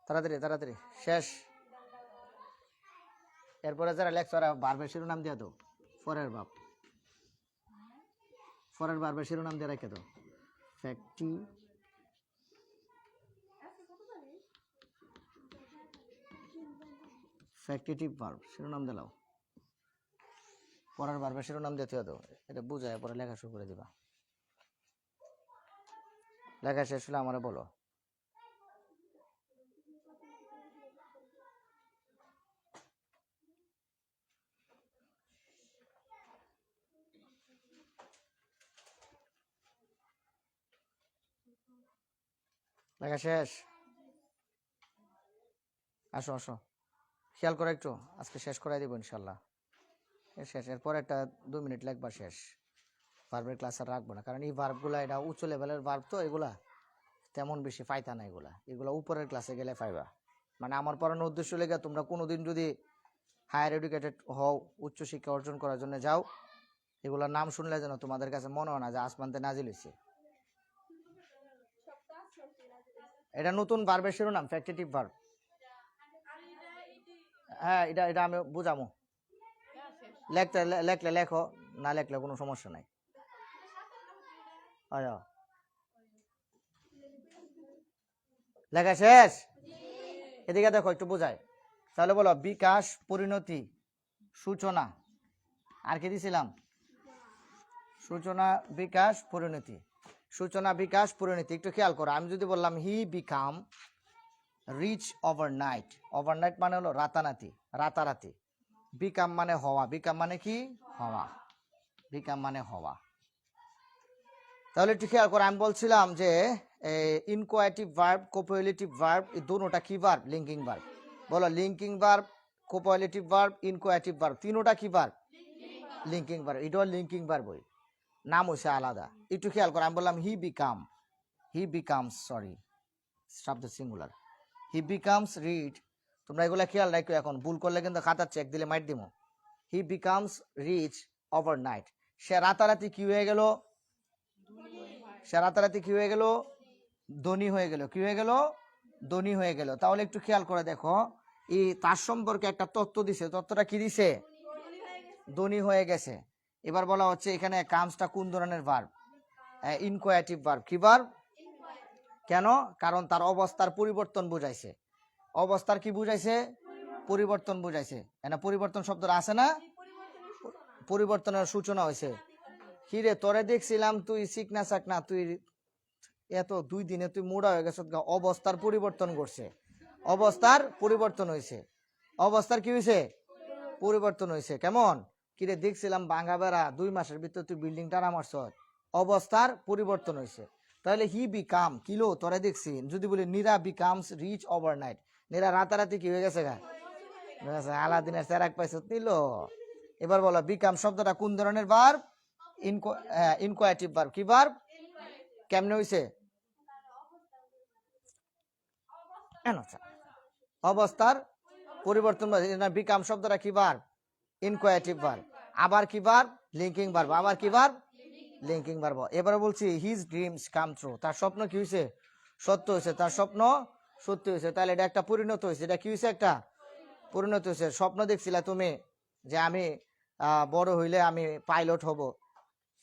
তাড়াতাড়ি তাড়াতাড়ি শেষ। এরপরে যারা লেখছ ওরা ভার্বের শিরোনাম দিয়ে দাও। পরের ভার্বের শিরোনাম দিয়ে রেখে দাও। ফ্যাক্টিটিভ ভার্ব শিরোনাম দিলাও। পরের ভার্বের শিরোনাম দিতে দাও। এটা বুঝায় পরে লেখা শুরু করে দিবা। লেখা শেষ হলে আমারে বলো। লেখা শেষ? আসো আসো, খেয়াল করে একটু, আজকে শেষ করাই দেবো ইনশাল্লাহ। শেষ। এরপর একটা 2 মিনিট লাগবা শেষ। ভার্বের ক্লাস আর রাখবো না, কারণ এই ভার্বগুলা এটা উচ্চ লেভেলের ভার্ব তো, এগুলা তেমন বেশি পাইতা না। এগুলা উপরের ক্লাসে গেলে পাইবা। মানে আমার পড়ানোর উদ্দেশ্য লেগে তোমরা কোনোদিন যদি হায়ার এডুকেটেড হও, উচ্চ শিক্ষা অর্জন করার জন্য যাও, এগুলোর নাম শুনলে যেন তোমাদের কাছে মনে হয় না যে আসমানতে নাজিল হইছে। এটা নতুন ভার্বের শিরোনাম, ফ্যাক্টিটিভ ভার্ব। হ্যাঁ, এটা আমি বুঝামো। লেখলে লেখো, না লেখলে কোনো সমস্যা নাই। লেখা শেষ? এদিকে দেখো একটু বোঝায়। তাহলে বলো বিকাশ, পরিণতি, সূচনা। আর কি দিছিলাম? সূচনা, বিকাশ, পরিণতি। সূচনা, বিকাশ, পরিণতি। একটু খেয়াল করো, আমি যদি বললাম হি বিকাম রিচ ওভারনাইট। ওভারনাইট মানে হলো রাতারাতি, রাতারাতি। বিকাম মানে হওয়া। বিকাম মানে কি? হওয়া। বিকাম মানে হওয়া। তাহলে একটু খেয়াল করো, আমি বলছিলাম যে ইনকোয়াটিভ ভার্ব, কোপোয়েলিটিভ ভার্ব, এই দুটোটা কি ভার্ব? Linking verb. বলো লিঙ্কিং ভার্ব, কোপোয়েলিটিভ ভার্ব, ইনকোয়াটিভ ভার্ব, তিনোটা কি ভার্ব? Linking verb. এটাও লিঙ্কিং ভার্ব, নাম হইছে আলাদা। একটু খেয়াল করো, আমি বললাম হি বিকামস সরি শব্দ সিঙ্গুলার, হি বিকামস রিড। তোমরা এগুলা খেয়াল রাখো, এখন ভুল করলে কিন্তু খাতার চেক দিলে মাইট দিমো। He becomes rich overnight. সে রাতারাতি কি হয়ে গেল? সে রাতারাতি কি হয়ে গেল? ধনী হয়ে গেল। কি হয়ে গেল? ধনী হয়ে গেল। তাহলে একটু খেয়াল করে দেখো, এই তার সম্পর্কে একটা তথ্য দিছে। তথ্যটা কি দিছে? ধনী হয়ে গেছে। এবার বলা হচ্ছে এখানে কামসটা কোন ধরনের ভার্ব? ইনকোয়াটিভ ভার্ব। কি ভার্ব? কেন? কারণ তার অবস্থার পরিবর্তন বুঝাইছে। অবস্থার কি বুঝাইছে? পরিবর্তন বুঝাইছে। না পরিবর্তন শব্দটা আছে না? পরিবর্তনের সূচনা হয়েছে। কিরে তোরে দেখছিলাম তুই শিখ না শাক না, তুই এত 2 দিনে তুই মোড়া হয়ে গেছ, অবস্থার পরিবর্তন করছে, অবস্থার পরিবর্তন হয়েছে, অবস্থার কি হয়েছে পরিবর্তন হয়েছে। কেমন কিরে দেখছিলাম ভাঙা বেড়া 2 মাসের ভিতর তুই বিল্ডিং টানা মারছ, অবস্থার পরিবর্তন হয়েছে। তাহলে হি বিকাম কিলো তোরা দেখছি, যদি বলি Neera becomes rich overnight, Neera রাতারাতি কি হয়ে গেছে গা, আলাদিনের চেরাক পাইছ নিল। এবার বলো বিকাম শব্দটা কোন ধরনের ভার্ব, ইনকোয়াটিভ ভার্ব। কি ভার্ব, কেমনে হইছে, অবস্থার পরিবর্তন। বিকাম শব্দটা কি ভার্ব, ইনকোয়াটিভ ভার্ব। আবার কি ভার্ব, লিঙ্কিং ভার্ব। আবার কি ভার্ব, লিঙ্কিং ভার্ব। এবারে বলছি হিজ ড্রিমস কাম ট্রু, তার স্বপ্ন কি হয়েছে সত্য হয়েছে, তার স্বপ্ন সত্যি হয়েছে। তাহলে এটা একটা পরিণত হয়েছে, এটা কি হয়েছে একটা পরিণত হয়েছে। স্বপ্ন দেখছিলা তুমি যে আমি বড় হইলে আমি পাইলট হব,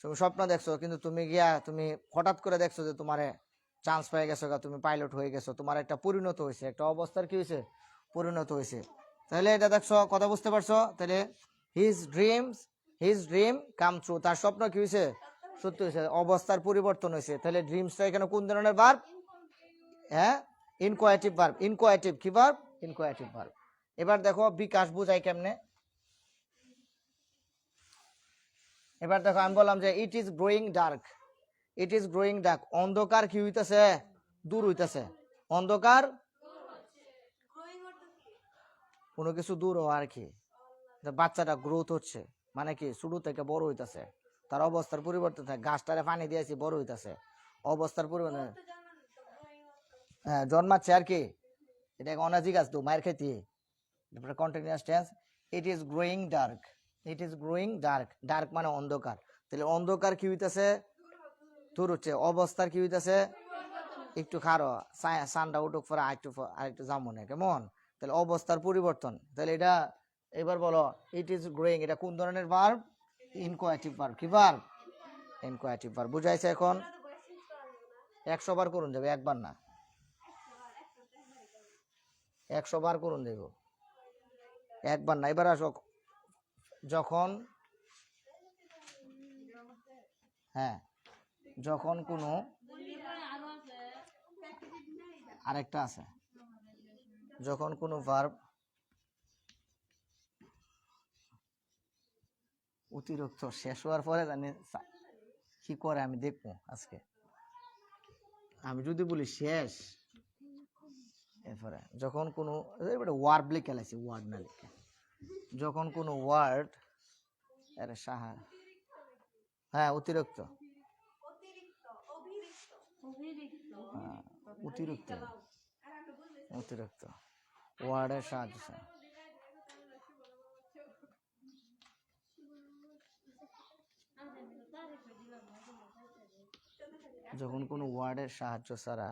তুমি স্বপ্ন দেখছো, কিন্তু তুমি গিয়া তুমি হঠাৎ করে দেখছো যে তোমার চান্স পেয়ে গেছো, তুমি পাইলট হয়ে গেছো, তোমার একটা পরিণত হয়েছে, একটা অবস্থার কি হয়েছে পরিণত হয়েছে। তাহলে এটা দেখছো, কথা বুঝতে পারছো। তাহলে হিজ ড্রিম কাম ট্রু, তার স্বপ্ন কি হয়েছে সত্যি হয়েছে, অবস্থার পরিবর্তন হয়েছে। তাহলে ড্রিমসটা এখানে কোন ধরনের ভার্ব, হ্যাঁ ইনকোয়াটিভ ভার্ব। ইনকোয়াটিভ কি ভার্ব, ইনকোয়াটিভ ভার্ব। এবার দেখো বিকাশ বুঝাই কেমনে। এবার দেখো আমি বললাম যে it is growing dark, it is growing dark, অন্ধকার কি হইতেছে দূর হইতেছে, অন্ধকার কোনো কিছু দূর হওয়া আর কি। বাচ্চাটা গ্রোথ হচ্ছে, মানে কি শুরু থেকে বড় হইতেছে, তার অবস্থার পরিবর্তন থাকে, গাছটারে পানি দিয়েছি বড় হইতেছে, অবস্থার পরিবর্তন। হ্যাঁ জন্মাচ্ছে আর কি, এটা অনাজি গাছ তো মায়ের খেতে। Continuous tense, it is growing dark, it is growing dark, dark মানে অন্ধকার। তাহলে অন্ধকার কি হইতেছে দূর হচ্ছে, অবস্থার কি হইতেছে একটু খারো, সানটা উঠুক পরে আরেকটু জামুনে কেমন। তাহলে অবস্থার পরিবর্তন। তাহলে এটা এবার বলো ইট ইজ গ্রোয়িং, এটা কোন ধরনের ভার্ব, ইনকোয়াটিভ ভার্ব। কি ভার্ব, ইনকোয়াটিভ ভার্ব। বুঝাইছে এখন 100 বার করুন যাবে, একবার না 100 বার করুন দেব, একবার না। এবার আসো, যখন হ্যাঁ যখন কোনো আরেকটা আছে, যখন কোনো ভার্ব অতিরিক্ত শেষ হওয়ার পরে জানি কি করে আমি দেখবো আজকে। আমি যদি বলি শেষ, এরপরে যখন কোনো ওয়ার্ড লিখে লাইছি, ওয়ার্ড না লিখে, যখন কোনো ওয়ার্ড আরে সাহা হ্যাঁ অতিরিক্ত, অতিরিক্ত অতিরিক্ত ওয়ার্ডের সাহায্য, যখন কোনো ওয়ার্ডের সাহায্য ছাড়া,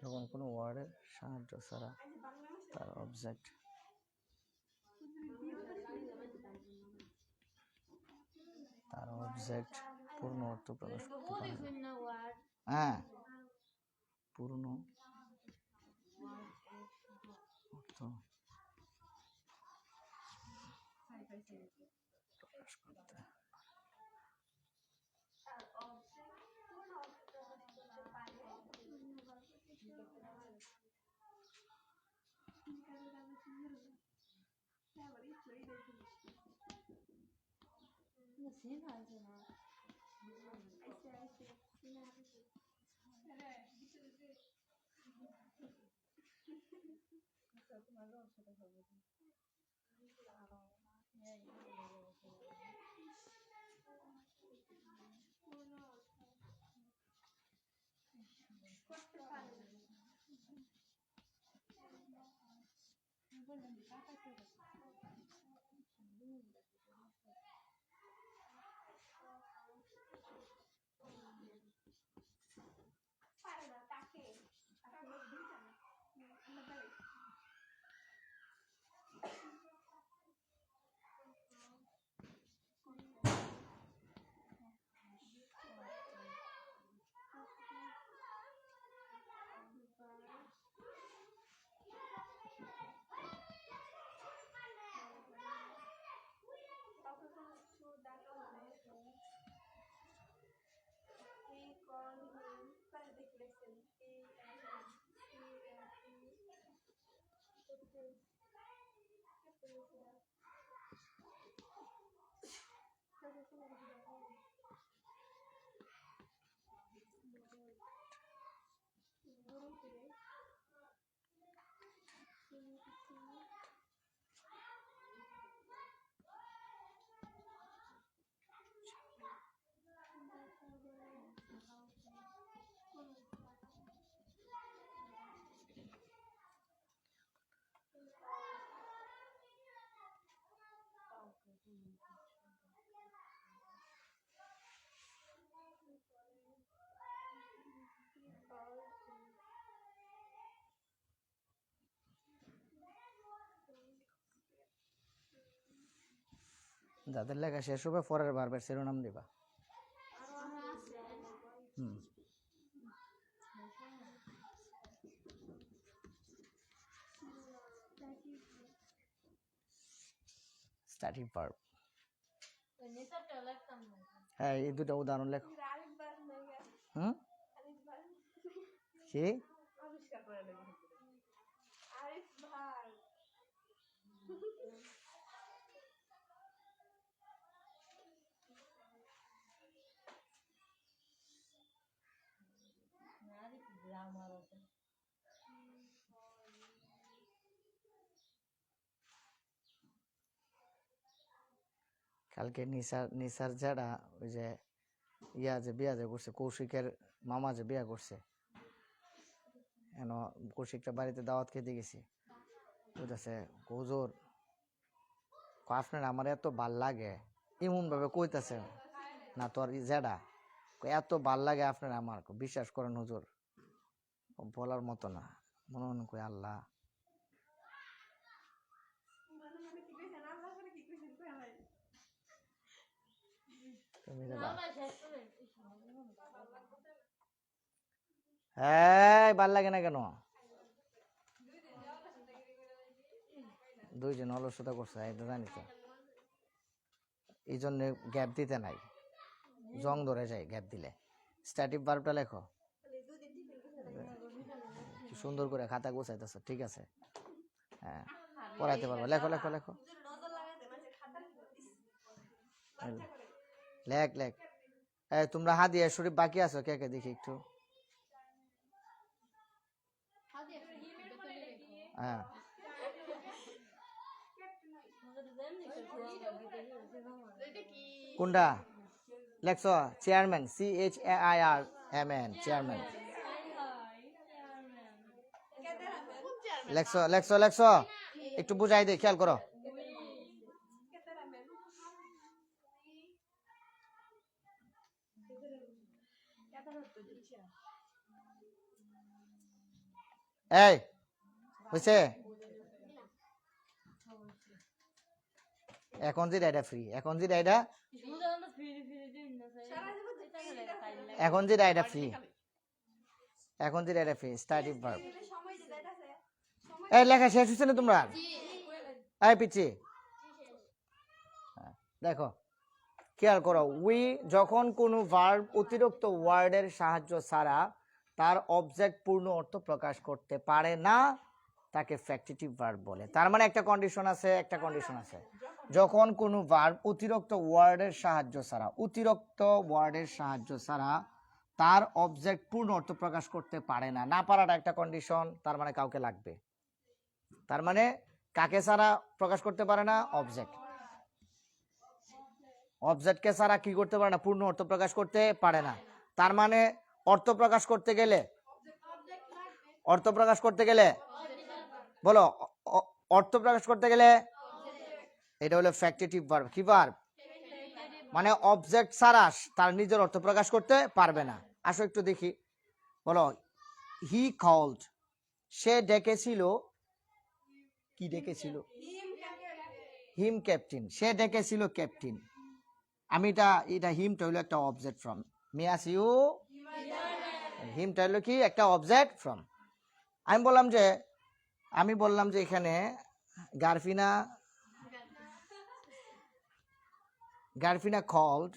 যখন কোনো ওয়ার্ডের সাহায্য ছাড়া তার অবজেক্ট পূর্ণ অর্থ প্রকাশ করতে পারে। হ্যাঁ পূর্ণ অর্থ প্রকাশ করতে। যাদের লেখা শেষ হবে পরের ভার্বের শিরোনাম দিবা। হুম, স্ট্যাটিক ভার্ব। হ্যাঁ, এই দুটো উদাহরণ লেখো। হুম, কি কালকে নিসার যারা ওই যে যে বিয়া যে করছে, কৌশিকের মামা যে বিয়া করছে, কৌশিকটা বাড়িতে দাওয়াত খেতে গেছি, বুঝতেছে হুজুর আপনার আমার এত ভাল লাগে, এমন ভাবে কইতাছে না তোর জেডা, এত ভাল লাগে আপনার আমার, বিশ্বাস করেন হুজুর, বলার মতো না। মনে মনে কই আল্লাহ, হ্যাঁ ভাল লাগে না কেন? দুইজন অলসতা করছে, এটা জানি তো, এই জন্য গ্যাপ দিতে নাই, জং ধরে যায় গ্যাপ দিলে। স্ট্যাটিক ভার্বটা লেখো, সুন্দর করে খাতা গোছাইতেছ, ঠিক আছে, হ্যাঁ পড়াইতে পারবো। লেখো লেখো লেখো, লেখ লেখ। তোমরা হাদিয়া শরীফ বাকি আছো কে কে দেখি একটু। হ্যাঁ, কোনটা লেখছো? চেয়ারম্যান, CHAIRMAN, চেয়ারম্যান লেখছো লেখছো লেখছো, একটু বুঝাই দে, খেয়াল করো। এই হয়েছে, এখন যে এটা ফ্রি, এখন যে এটা, এখন যে এটা ফ্রি, এখন যে এটা ফ্রি। Static verb. এই লেখা শেষ হচ্ছে না তোমরা? এই পিচ্ছি, দেখো খেয়াল করো, উই যখন কোনো ভার্ব অতিরিক্ত ওয়ার্ডের সাহায্য ছাড়া তার অবজেক্ট পূর্ণ অর্থ প্রকাশ করতে পারে না, তাকে ফ্যাক্টিটিভ ভার্ব বলে। তার মানে একটা কন্ডিশন আছে, একটা কন্ডিশন আছে, যখন কোনো ভার্ব অতিরিক্ত ওয়ার্ডের সাহায্য ছাড়া, অতিরিক্ত ওয়ার্ডের সাহায্য ছাড়া তার অবজেক্ট পূর্ণ অর্থ প্রকাশ করতে পারে না, না পারাটা একটা কন্ডিশন, তার মানে কাউকে লাগবে। তার মানে কাকে ছাড়া প্রকাশ করতে পারে না? অবজেক্ট। অবজেক্টকে ছাড়া কি করতে পারে না? পূর্ণ অর্থ প্রকাশ করতে পারে না। তার মানে অর্থ প্রকাশ করতে গেলে, অর্থ প্রকাশ করতে গেলে বলো, অর্থ প্রকাশ করতে গেলে এটা হলো ফ্যাক্টিটিভ ভার্ব। কি ভার্ব? মানে অবজেক্ট ছাড়া তার নিজের অর্থ প্রকাশ করতে পারবে না। আসো একটু দেখি, বলো হি কল্ড, সে ডেকেছিল, কি ডেকেছিল? হিম ক্যাপ্টেন, সে ডেকেছিল ক্যাপ্টেন। আমি এটা হিমটা হলো একটা object form, me us you, হিমটা হলো কি একটা অবজেক্ট ফ্রম। আমি বললাম যে এখানে গারফিনা কল্ড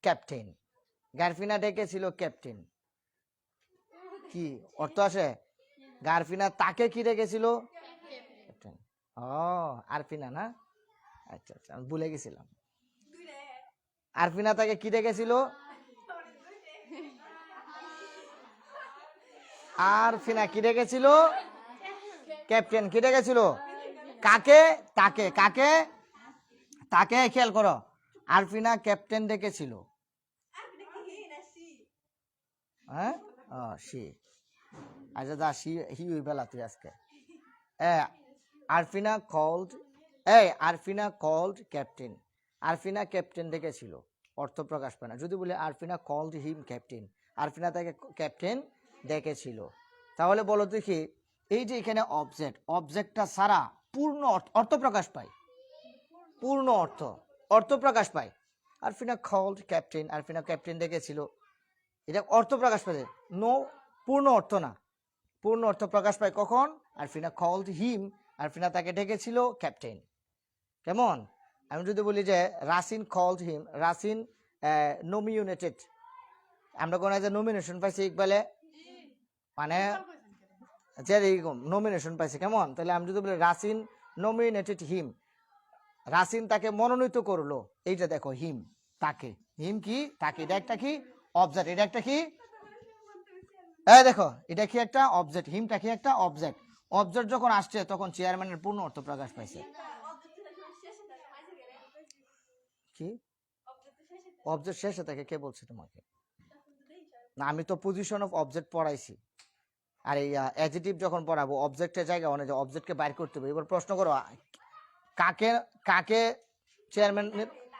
ক্যাপ্টেন, গারফিনা ডেকেছিল ক্যাপ্টেন, কি অর্থ আসে? গারফিনা তাকে কি ডেকেছিল? ক্যাপ্টেন। ও আরফিনা না, আচ্ছা আচ্ছা, আমি ভুলে গেছিলাম। আরফিনা তাকে কি ডেকেছিল? আরফিনা কি ডেকেছিল? ক্যাপ্টেন। কি ডেকেছিল? কাকে? তাকে। কাকে? তাকে। খেয়াল করো, আরফিনা ক্যাপ্টেন ডেকেছিল। হ্যাঁ, সি, আচ্ছা দা সি হি বেলা তুই আজকে। Arfina called captain, Arfina captain ডেকেছিল, অর্থ প্রকাশ পায় না। যদি বলে Arfina called him captain, Arfina তাকে ক্যাপ্টেন ডেকেছিল, তাহলে বলো দেখি, এই যে এখানে অবজেক্টটা ছাড়া পূর্ণ অর্থ প্রকাশ পায়, পূর্ণ অর্থ অর্থ প্রকাশ পায়। Arfina called captain, Arfina captain ডেকেছিল, এটা অর্থ প্রকাশ পায়। নো, পূর্ণ অর্থ না, পূর্ণ অর্থ প্রকাশ পায় কখন? আরফিনা কল্ড হিম, আরফিনা তাকে ডেকেছিল ক্যাপ্টেন। কেমন? আমি যদি বলি যে Rasin called him, Rasin nominated, আমরা কোন যে নমিনেশন পাইছি ইকবালে, মানে যেরকম নমিনেশন পাইছে, কেমন? তাহলে আমি যদি বলি রাসিন নমিনেটেড হিম, রাসিন তাকে মনোনীত করলো, এইটা দেখো হিম, তাকে, হিম কি তাকে, এটা একটা কি অবজেক্ট, এটা একটা কি, এই দেখো এটা কি একটা অবজেক্ট, হিমটা কি একটা অবজেক্ট। অবজেক্ট যখন আসছে তখন চেয়ারম্যানের পূর্ণ অর্থ প্রকাশ পাইছে। কি অবজেক্ট শেষে থাকে? কে বলছে তোমাকে? না, আমি তো পজিশন অফ অবজেক্ট পড়াইছি। আর এই অ্যাডজেক্টিভ যখন পড়াবো অবজেক্টের জায়গায় অনেক অবজেক্টকে বাইর করতে হবে। এবার প্রশ্ন করো কাকে, কাকে চেয়ারম্যান,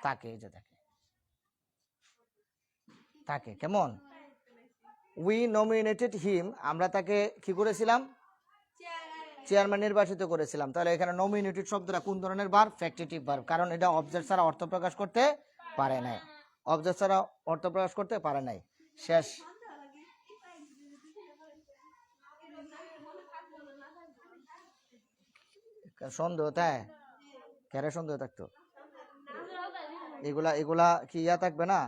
তাকে, এই যে তাকে, তাকে, কেমন? উই নমিনেটেড হিম, আমরা তাকে কি করেছিলাম? চেয়ারম্যান নির্বাচিত করেছিলাম। তাহলে এখানে নমিনেটেড শব্দটা কোন ধরনের ভার্ব? ফ্যাক্টিটিভ ভার্ব, কারণ এটা অবজেক্ট ছাড়া অর্থ প্রকাশ করতে পারে নাই, অবজেক্ট ছাড়া অর্থ প্রকাশ করতে পারে নাই। শেষ। সন্দেহ, তাই কেন সন্দেহ থাকতো? এগুলা এগুলা কি ইয়া থাকবে না?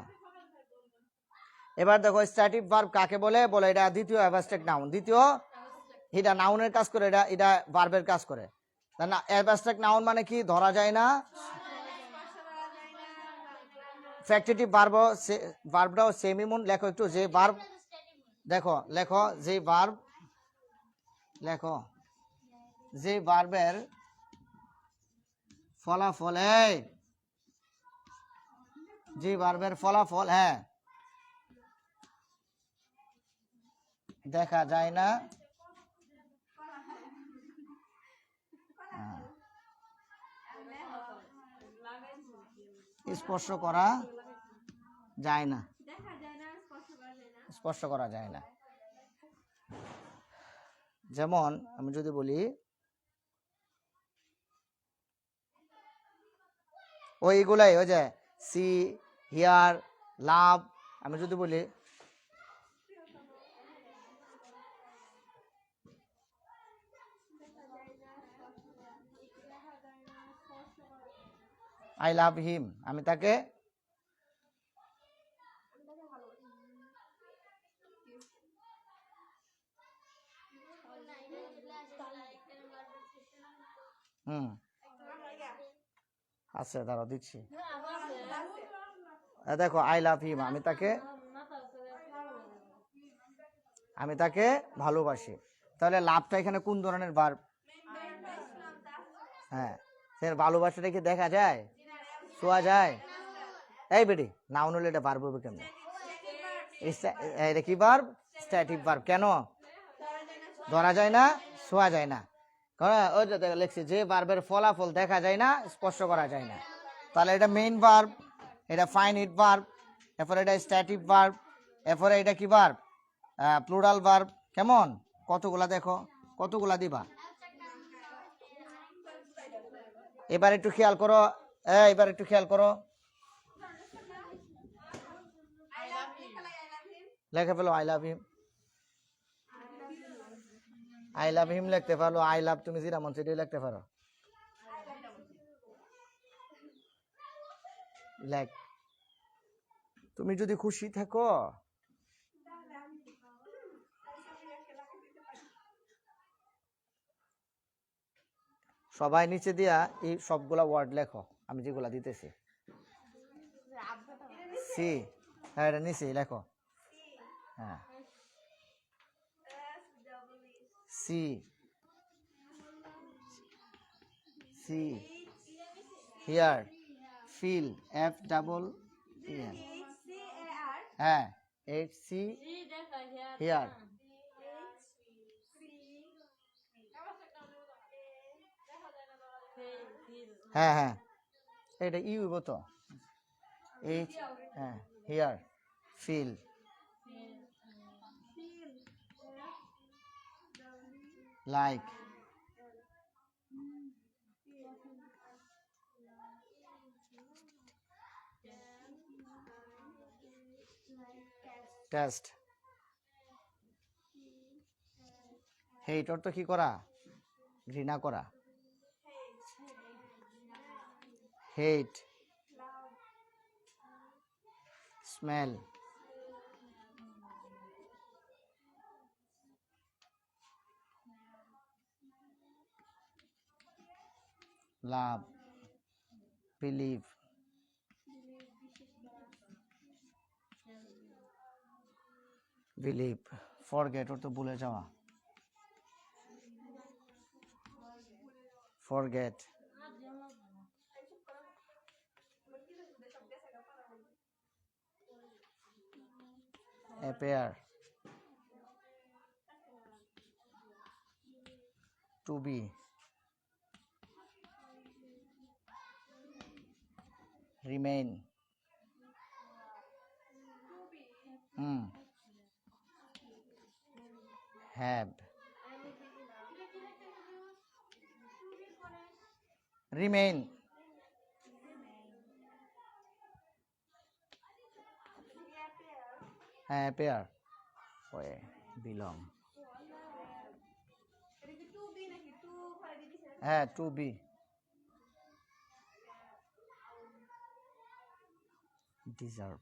এবার দেখো স্ট্যাটিক ভার্ব কাকে বলে? বলে এটা দ্বিতীয় অ্যাবস্ট্রাক্ট নাউন, দ্বিতীয়, এটা নাউনের কাজ করে, এটা এটা ভার্বের কাজ করে। না, অ্যাবস্ট্রাক্ট নাউন মানে কি? ধরা যায় না। ফ্যাক্টিটিভ ভার্ব, ভার্বটাও সেম এমন। লেখো একটু, যে ভার্ব, দেখো লেখো, যে ভার্ব, লেখো যে ভার্বের ফলাফল, যে ভার্বের ফলাফল, হ্যাঁ, দেখা যায় না, স্পর্শ করা যায় না, স্পর্শ করা যায় না। যেমন আমি যদি বলি ওইগুলাই, ওই যে সি, হিয়ার, লাভ, আমি যদি বলি আই লাভ হিম, আমি তাকে, আচ্ছা দাঁড়াও দিচ্ছি, দেখো আই লাভ হিম, আমি তাকে, আমি তাকে ভালোবাসি। তাহলে লাভটা এখানে কোন ধরনের ভার্ব? হ্যাঁ, ভালোবাসাটা কি দেখা যায়, ছোঁয়া যায়? এই বেটি, নাউন হলে এটা ভার্ব হবে কেমন? এটা কি ভার্ব? Static verb. কেন? ধরা যায় না, ছোঁয়া যায় না। ওই যে লেখছি, যে ভার্বের ফলাফল দেখা যায় না, স্পর্শ করা যায় না। তাহলে এটা মেইন ভার্ব, এটা ফাইনাইট ভার্ব, এরপরে এটা স্ট্যাটিক ভার্ব, এরপরে এটা কি ভার্ব? Plural verb. কেমন? কতগুলা দেখো, কতগুলা দিবা? এবার একটু খেয়াল করো, এবার একটু খেয়াল করো, লেখে ফেলো I love him, I love হিম লিখতে পারো, আই লাভ তুমি যেটা মন সেটাই লিখতে পারো। লেখ, তুমি যদি খুশি থাকো, সবাই নিচে দিয়া এই সবগুলা ওয়ার্ড লেখো, আমি যেগুলা দিতেছি। সি, হ্যাঁ এটা নিচে লেখো, হ্যাঁ, see, see, hear, feel, F double E N, হ্যাঁ, এইচ সি, হিয়ার, হ্যাঁ হ্যাঁ, এটা ইউ হইব তো, এইচ, হ্যাঁ, hear, feel, like, taste. Hate অর্থ কি করা? ঘৃণা করা। Hate, smell, love, believe, believe. Forget অর্থ ভুলে যাওয়া। Forget, appear, to be, remain, have, remain, appear, belong, to be, deserve,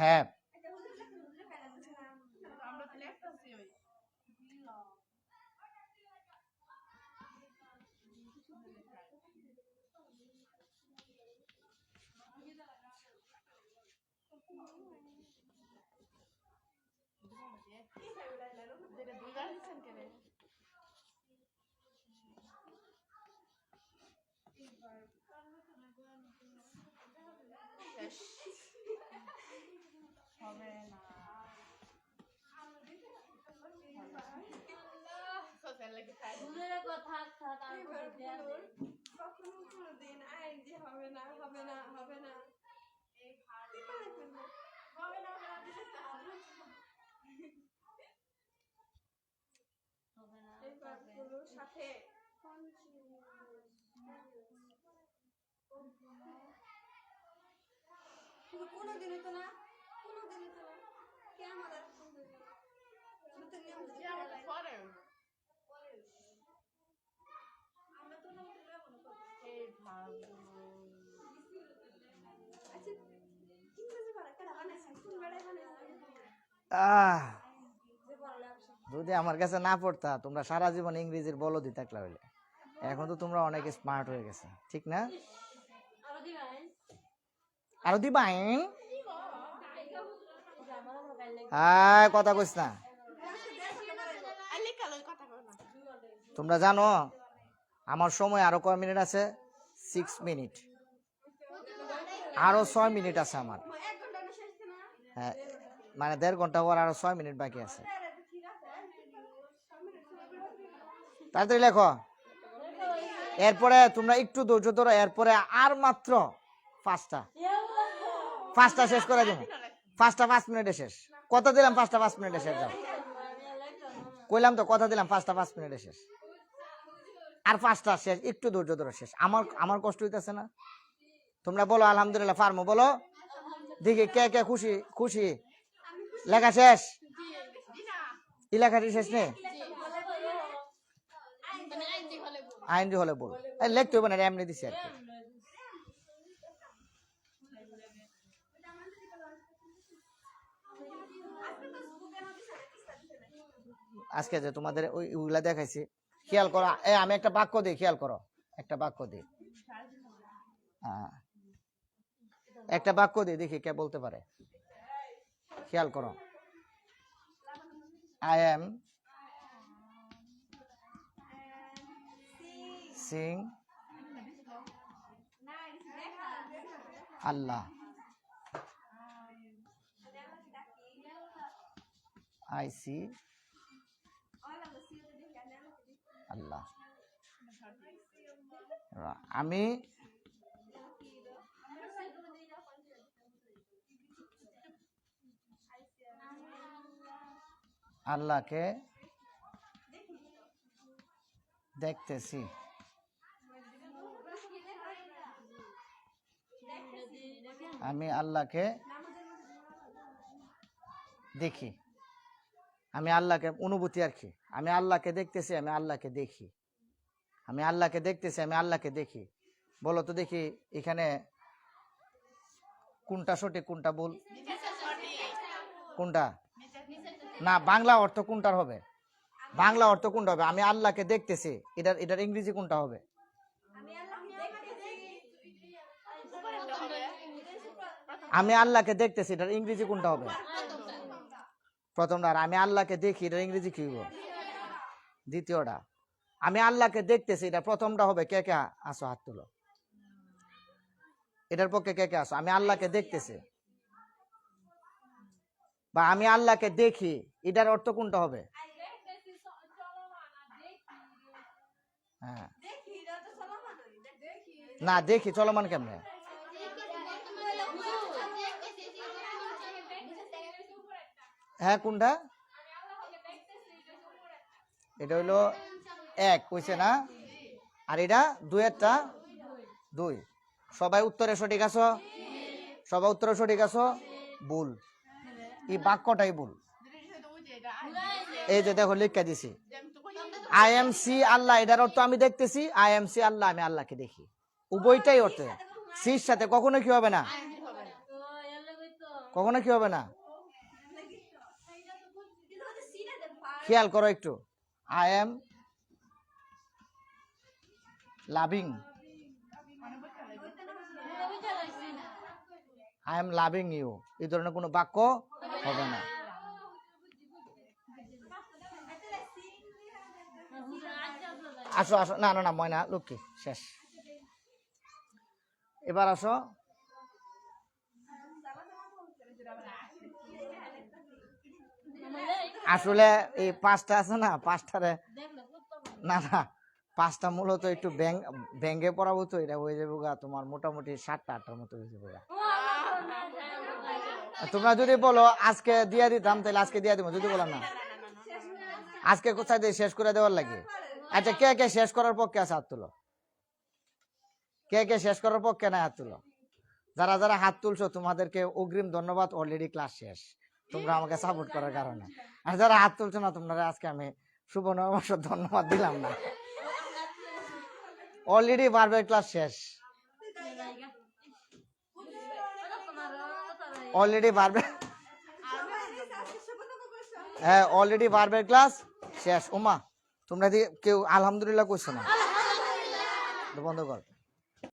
have, যদি আমার কাছে না পড়তা তোমরা সারা জীবন ইংরেজির বলদি থাকলা হইলে। এখন তো তোমরা অনেক স্মার্ট হয়ে গেছে, ঠিক না? আরো দিবাই কথা কইস না। তোমরা জানো আমার সময় আরো কয় মিনিট আছে? 6 মিনিট। আরো 6 মিনিট আছে আমার। হ্যাঁ, মানে 1.5 ঘন্টা পর আরো 6 মিনিট বাকি আছে। তাড়াতাড়ি লেখো। এরপরে তোমরা একটু ধৈর্য ধরো, এরপরে আর মাত্র 5টা শেষ করে দেবো। 5টা 5 মিনিটে শেষ। কথা দিলাম 5টা 5 মিনিটে শেষ। যাও, কইলাম তো কথা দিলাম 5টা 5 মিনিটে শেষ। আর 5টা শেষ, একটু ধৈর্য ধরো শেষ। আমার কষ্ট হইতেছে না? তোমরা বলো আলহামদুলিল্লাহ, পারমো বলো দেখি কে কে খুশি। খুশি লেখা শেষ? কি লেখাটি শেষ নেই? আইনজি হলে বল, লিখতে হবে না, এমনি দিছি আর কি। আজকে যে তোমাদের ওইগুলা দেখাইছি, খেয়াল করো। আমি একটা বাক্য দিই, খেয়াল করো। একটা বাক্য দিই, একটা বাক্য দিই, দেখি কে বলতে পারে। খেয়াল করো। I am seeing Allah, I see Allah. আমি আল্লাহকে দেখতেছি। আমি আল্লাহকে দেখি। আমি আল্লাহকে অনুভূতি আর কি, আমি আল্লাহকে দেখতেছি, আমি আল্লাহকে দেখি। আমি আল্লাহকে দেখতেছি, আমি আল্লাহকে দেখি। বলো তো দেখি এখানে কোনটা সঠিক কোনটা ভুল? কোনটা না, বাংলা অর্থ কোনটার হবে? বাংলা অর্থ কোনটা হবে? আমি আল্লাহকে দেখতেছি, এটার এটার ইংরেজি কোনটা হবে? আমি আল্লাহকে দেখতেছি, এটার ইংরেজি কোনটা হবে? প্রথমটা। আর আমি আল্লাহকে দেখি, এটার ইংরেজি কি হবে? দ্বিতীয়টা। আমি আল্লাহকে দেখতেছি, এটা প্রথমটা হবে। কে কে আসো হাত তুলো, এটার পক্ষে কে কে আসো? আমি আল্লাহকে দেখতেছি বা আমি আল্লাহকে দেখি, এটার অর্থ কোনটা হবে? হ্যাঁ, না দেখি চলমান কেমনে? হ্যাঁ, কোনটা? এটা হইলো এক কইছে না, আর এটা দুইয়েরটা দুই। সবাই উত্তরে সঠিক আছো? সবাই উত্তরে সঠিক আছো? ভুল, এই বাক্যটাই ভুল। এই যে দেখো লিখে দিছি, আই এম সি আল্লাহ, এটার অর্থ আমি দেখতেছি। আই এম সি আল্লাহ, আমি আল্লাহকে দেখি। উভয়টাই অর্থ। সির সাথে কখনো কি হবে না, কখনো কি হবে না। খেয়াল করো একটু, I am loving, I am loving you, এই ধরনের কোনো বাক্য হবে না। আসো আসো, না না না, ময়না লক্ষ্মী শেষ। এবার আসো, আসলে এই পাঁচটা আছে না, পাঁচটারে না না, পাঁচটা মূলত একটু ব্যাঙ্গে পড়াবো তো, এটা হয়ে যাবো গা তোমার মোটামুটি 7টা 8টার মতো হয়ে যাবো গা। তোমরা যদি বলো আজকে দিয়ে দিতাম, তাহলে আজকে দিয়ে দিব। যদি বলো না আজকে কোথায় দিয়ে শেষ করে দেওয়ার লাগে। আচ্ছা, কে কে শেষ করার পক্ষে আছে হাত তুলো? কে কে শেষ করার পক্ষে না হাত তুলো? যারা যারা হাত তুলছো তোমাদেরকে অগ্রিম ধন্যবাদ, অলরেডি ক্লাস শেষ তোমরা আমাকে সাপোর্ট করার কারণে। আর যারা হাত তুলছো না, তোমরা আজকে আমি শুভ নববর্ষ ধন্যবাদ দিলাম না, অলরেডি বারবার ক্লাস শেষ। অলরেডি বারবার, হ্যাঁ অলরেডি বারবার ক্লাস শেষ। ওমা তোমরা কেউ আলহামদুলিল্লাহ কইছো না? বন্ধ কর।